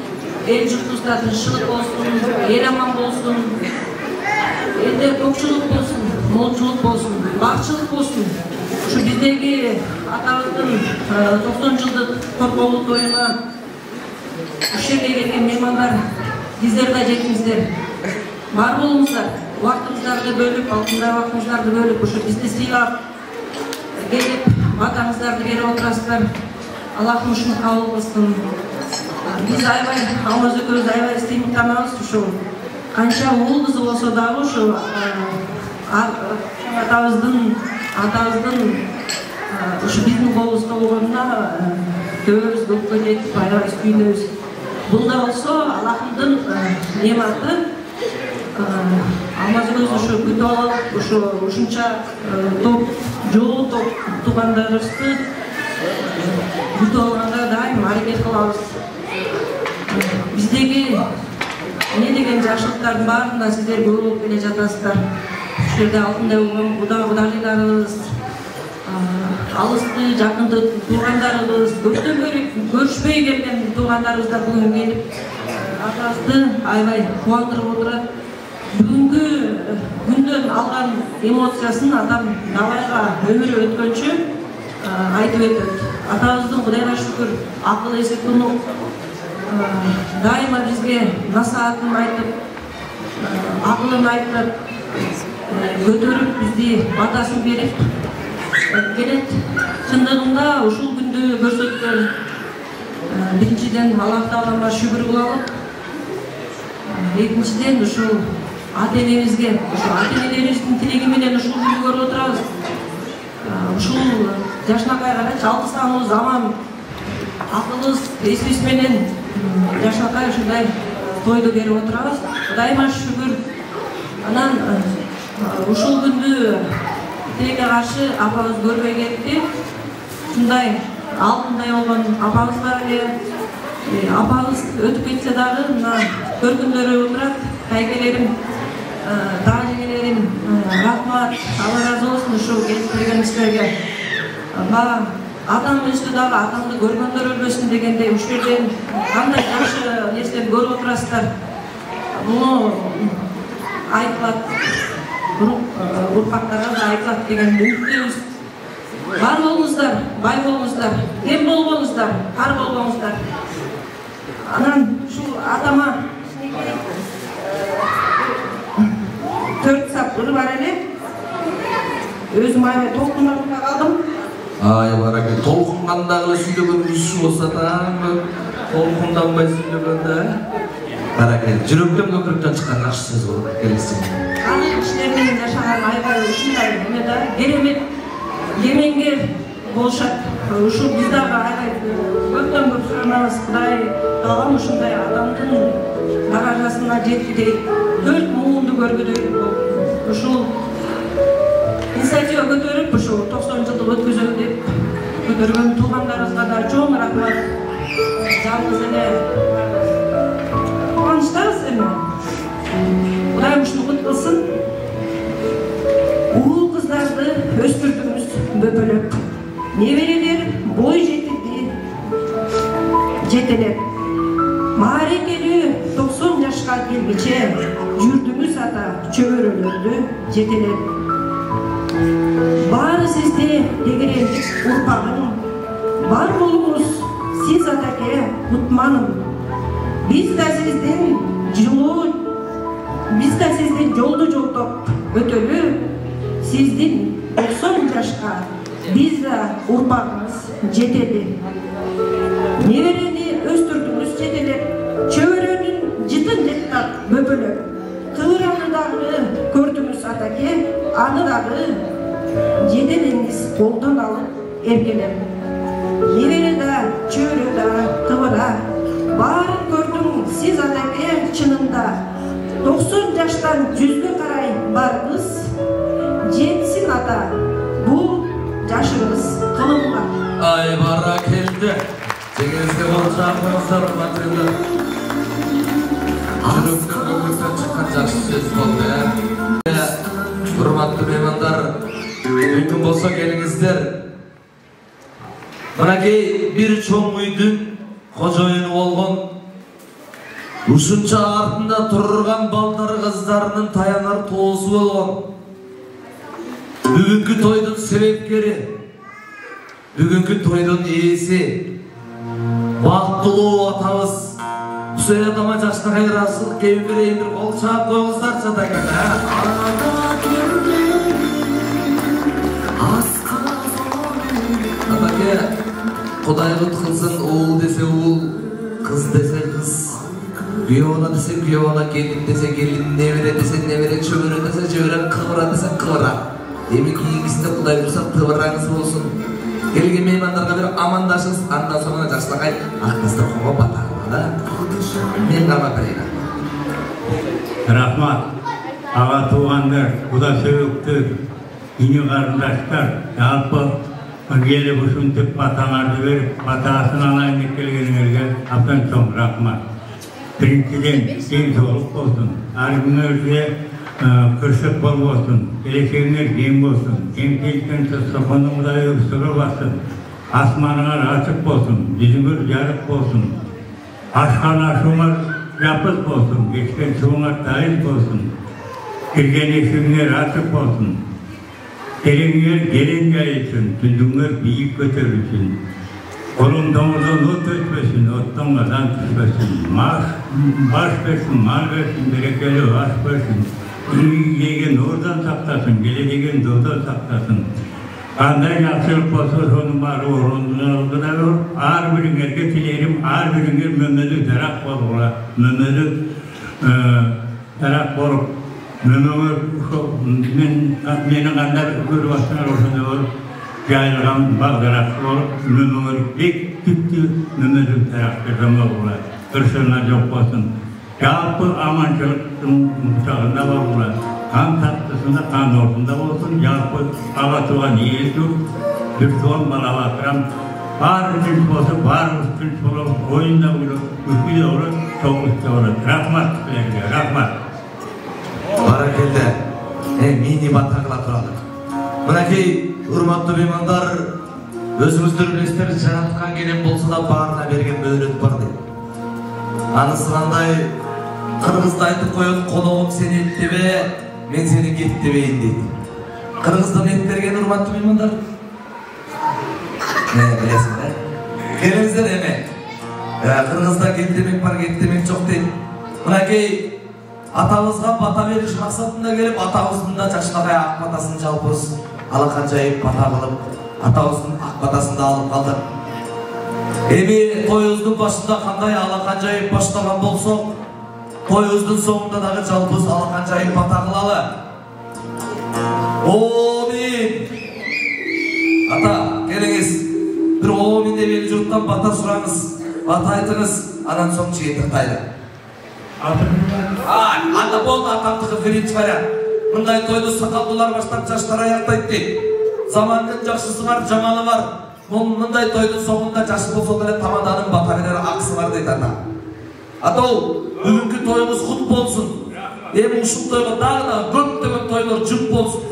Эл журтубузда тынччылык болсун, эл аман болсун. Элде токчулук болсун, молчулук болсун, бакчылык болсун. Ушу биздеги атабыздын 90 жылдык коркоолуу тоюна ушул жерге келген меймандар биздер да жетиңиздер. Бар болуңуздар, убактыңыздарды бөлүп, алтындай убактыңыздарды бөлүп, ушу бизди сыйлап келип, батаңыздарды берип отурасыздар. Аллахым ушуну кабыл кылсын. Биз аябай, Алмаз экөөбүз аябай истеймиктанабыз ушу. Канча уул кызы болсо дагы ушу атабыздын ушу биздин колубузда болгонуна төбөбүз көккө жетип аябай сүйүнөбүз. Бул да болсо Аллахымдын нематы. Алмаз экөөбүз ушу күтүп алып, ушу ушунча топ жол топ туугандарыбызды күтүп алганга дайым аракет кылабыз. Биздеги эмне деген жакшылыктардын баарында сиздер көп болуп келе жатасыздар. Ушул жерде алтындай кудалыйларыбыз, алысты жакынды туугандарыбыз, көптөн бери көрүшпөй келген туугандарыбыз да бүгүн келип атабызды аябай кубандырып отурат. Бүгүнкү күндөн алган эмоциясын атам Набайга өмүрү өткөнчө айтып өтөт. Атабыздын Кудайга шүкүр акыл эси тунук, дайыма бизге насаатын айтып, акылын айтып, көтөрүп бизди батасын берип келет. Чындыгында ушул күндү көрсөткөн биринчиден Аллах Таалама шүгүр кылалык. Экинчиден ушул ата-энебизге, ушул ата-энелерибиздин тилеги менен ушул күндү көрүп отурабыз. Ушул жашнакай карачы, алты саныбыз аман, акылыбыз, эсибиз менен жашнакай ушундай тойду берип отурабыз. Кудайыма шүгүр. Анан ушул күндү тилекке каршы апабыз көрбөй кетти. Ушундай алтындай болгон апабыз бар эле. Апабыз өтүп кетсе дагы мына көргөндөрү отурат. Кайгелерим, таажегелерим, рахмат, Алла разы болсун ушул келип келгениңиздерге. Атам өстү дагы атамды көргөндөр өлбөсүн дегендей ушул жерден кандай жакшы нерселерди көрүп отурасыздар. Муну айтылат, урпактарга да айтылат деген үмүттөбүз. Бар болуңуздар, бай болуңуздар, кем болбоңуздар, кар болбоңуздар. Анан ушул атама 4 сап ыры бар эле. Өзүм аябай толкунганга калдым. Ай бараке, толкунгандагы сүйлөгөнүбүз ушул болсо да, толкунданбай сүйлөгөндө. Бараке, жүрөктөн көкүрөктөн чыккан жакшы сөз болот, келесиң. Аны кишилер менен жашаган аябай ушундай эме да, керемет кемеңгер болушат. Ушул биз дагы аябай көптөн көп суранабыз. Кудай Таалам ушундай адамдын даражасына жеткидей, 4 муунду көргүдөй болуп, ушул инициатива көтөрүп, ушул 90 жылдык өткөзөлү деп көтөргөн туугандарыбызга да чоң рахмат. Жалгыз эле кубанычтабыз эми. Кудайым ушуну кут кылсын. Уул кыздарды өстүрдүңүз бөпөлөп. Неберелер бой жетилди, жетелеп. Маарекелүү 90 жашка келгиче жүрдүңүз ата чөбөрөлөрдү жетелеп. Баары сизде дегерен урпагың, бар болуңуз сиз атаке кутманым. Биз да сиздин жолду жолтоп өтөлү, сиздин 90 жашка биз да урпагыңыз жетели. Неберени өстүрдүңүз жетелеп, чөбөрөнүн жытын жыттап бөпөлөп. Кыбыраны дагы көрдүңүз атаке, аны дагы жетелеңиз колдон алып эркелеп. Небере да, чөбөрө да, кыбыра, баарын көрдүң сиз атаке чынында. 90 жаштан 100гө карай барыңыз, жетсин ата, бул жашыңыз кылымга. Ай баракелде. Дегенизге болжаңыңыздар, батырымдар. Жүрөктөн көкүрөктөн чыккан жакшы сөз болду. Урматтуу меймандар, Мүмкін болса келіңіздер. Мынакей bir чоң үйдің қожайыны болған, ушунча артында тұрған балдары қыздарының таянар тоғысы болған. Бүгінгі тойдың себепкері, бүгінгі тойдың иесі, бақыттылы атамыз. Үсей атама жашына қайрасыл, кейбірейін бір қол шағып қойыңыздар жатакен. Атаке, Құдай құт қылсын, оғыл десе оғыл, қыз десе қыз. Күйеуіна десе күйеуіна, келін десе келін, невере десе невере, чөбере десе чөбере, қывыра десе қывыра. Демек еңгісінде Құдай бұрса тывыраңыз болсын. Келген меймандарға бір амандашыңыз, анда соңына жастағай аққызды қоға батағына. Мен қарма бірейін. Рахмат, аға туғандар, құда сөйікті, ине қарындаштар, жалпы келіп ұшынтып батаңарды беріп, батасын алайын келгеніңерге аптан соң рахмат. Біріншіден денсаулық болсын, әркімдерге күршік бол болсын, келешегіңер кең болсын, кең-келген сұқының Құдай өксігі бассын, асманыңар ашық болсын, жүзіңер жарық болсын, ашқан ашуыңар жапыз болсын, кешкен суыңар дайын болсын, кірген есігіңер ашық болсын, тереңіңер келен жайылсын, түндіңер биік көтерілсін, қолың доңыздан от өтпесін, оттан қазан түспесін, баш берсін, мал берсін, берекелі аш берсін, еген ордан сақтасын, келедеген додан сақтасын. Қандай жақсылық болса, соның бары орындалды да өр. Әрбіріңерге тілерім, әрбіріңер мөмелік тарақ болуға, мөмелік тарақ болып, менің қандай көріп астынан осында болып, жайылған бағдарақ болып, мөмелік бек түпті мөмелік тарақты жама болуға, күршіліна жоқ болсын. Жалпы аманшылықтың мұшағында болуға, қан таптысында, қан ортында болсын, жалпы аға туған ел жүр, жүр туған бала батырам, бары жүз болсын, бары үстін болып, ойында болып, үкіде болып, тоғызда болып. Рахмат күлерге, рахмат. Бара келді, мини батақыла тұрадық. Мінекей, ұрматты беймандар, өзіңіздер білесіздер, жаратқан келен болса да барына берген бөлініп бар дейді. Анысығандай, қырғызды айтып қойын, қонуым сені еттебе, мен сені кеттебейін дейді. Қырғыздан еттерген ұрматты меймандар? Білесің бе? Келіңіздер еме. Қырғызда кеттемек бар, кеттемек жоқ дейді. Мінекей, атамызға бата беріш мақсатында келіп, атамыздың да жашынағай ақ батасын жалпыз алақан жайып бата қылып, атамыздың ақ батасын да алып қалды. Еме тойымыздың башында қандай алақан жайып баштаған болсоң, тойымыздың соңында дағы жалпыз алақан жайып бата қылалы. Омин! Ата, келіңіз, бір омин деп ел жұрттан бата сұраңыз, бата айтыңыз, анан соң жиынтықтайды. Анда болды атамдығы бірінші вариант. Мұндай тойды сақалдылар баштап жаштар аяқтайды дейді. Заманның жақсысы бар, жаманы бар. Мұндай тойдың соңында жашы болса да тамаданың бата берер ақысы бар дейді ата. Атау, бүгінгі тойымыз құт болсын. Ұшын тойға дағы көптеген тойлар жүк болсын.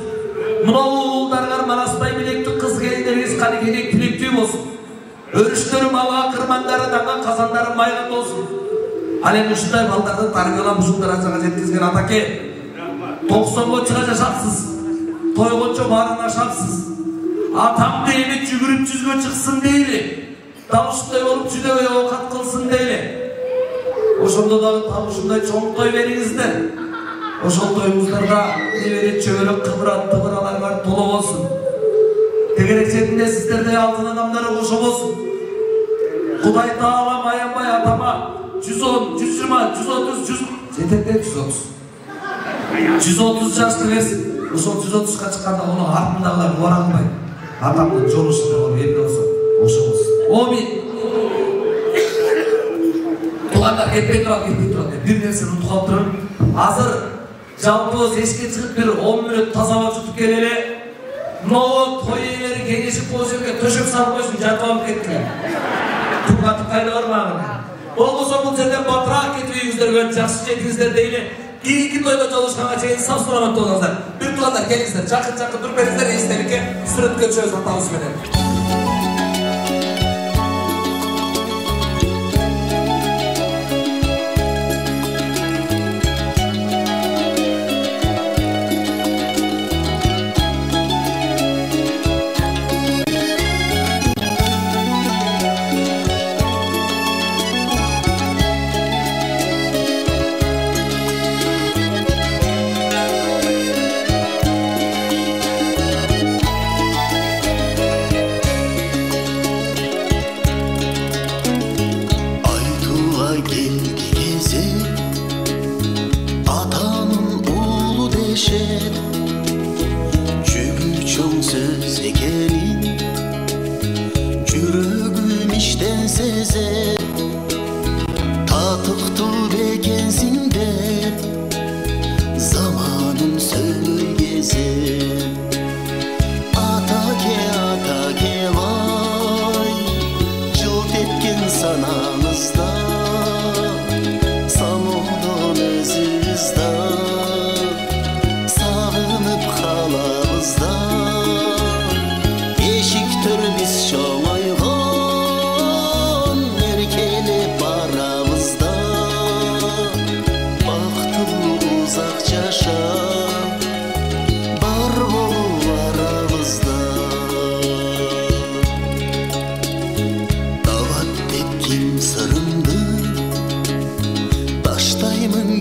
Мынау ұлдарғар мараспай білекті қыз келіндеріңіз қанекедек тілектей болсын. Өріштері мауға қырмандары даңға қазандары майға толсын. Әлем ұшындай балдарды тарғылап ұшындар ажаға жеткізген атаке. 90-ға шыға жашапсыз, тойғынша барын ашапсыз. Атамды емет жүгіріп жүзге шықсын дейлі. Дауышындай болып жүдеуе оқат қылсын дейлі. Ошында дағы табышындай чоң той беріңіздер. Ошол тойыңыздарда небере чөбелі қыбыра-тыбыралар бар толы болсын. Тегерек шетінде сіздерде алтын адамдары қошы болсын. Құдай тағалам аянбай атама 110, 120, 130, 130 жасты берсін. Ошол 130-қа шыққанда оны артындағылар орағылмай. Атамның жол ұшында болып елді болсын. Ошо болсын. Омин! Туғандар кетпей тұрады. Бір нәрсені ұтқап тұрып. Азыр жалпыз еске шығып бір 10 минут тазалап жұтып келелі. Мынау той иелері кеңесіп бұл жерге төшек салып қойсын, жатып кеттілер. Туғатып қайда бармағын. Болмаса бұл жерден батырақ кетіп үйіңіздерге жақсы жетіңіздер дейлі. keyingi toyda joluşkanга чейин saf salamat болуңуздар. Bir tuğanlar gelingizler, çakın durup beringizler, eslerike sırıt göçüyoruz atamız menen.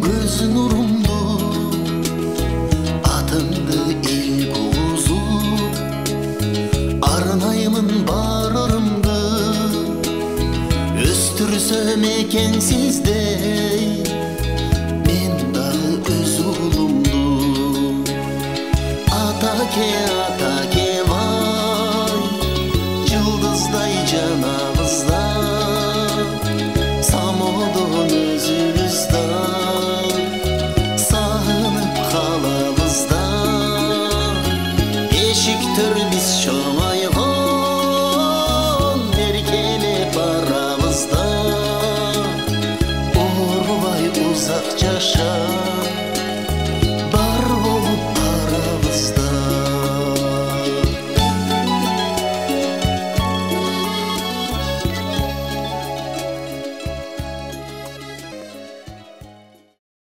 Gözün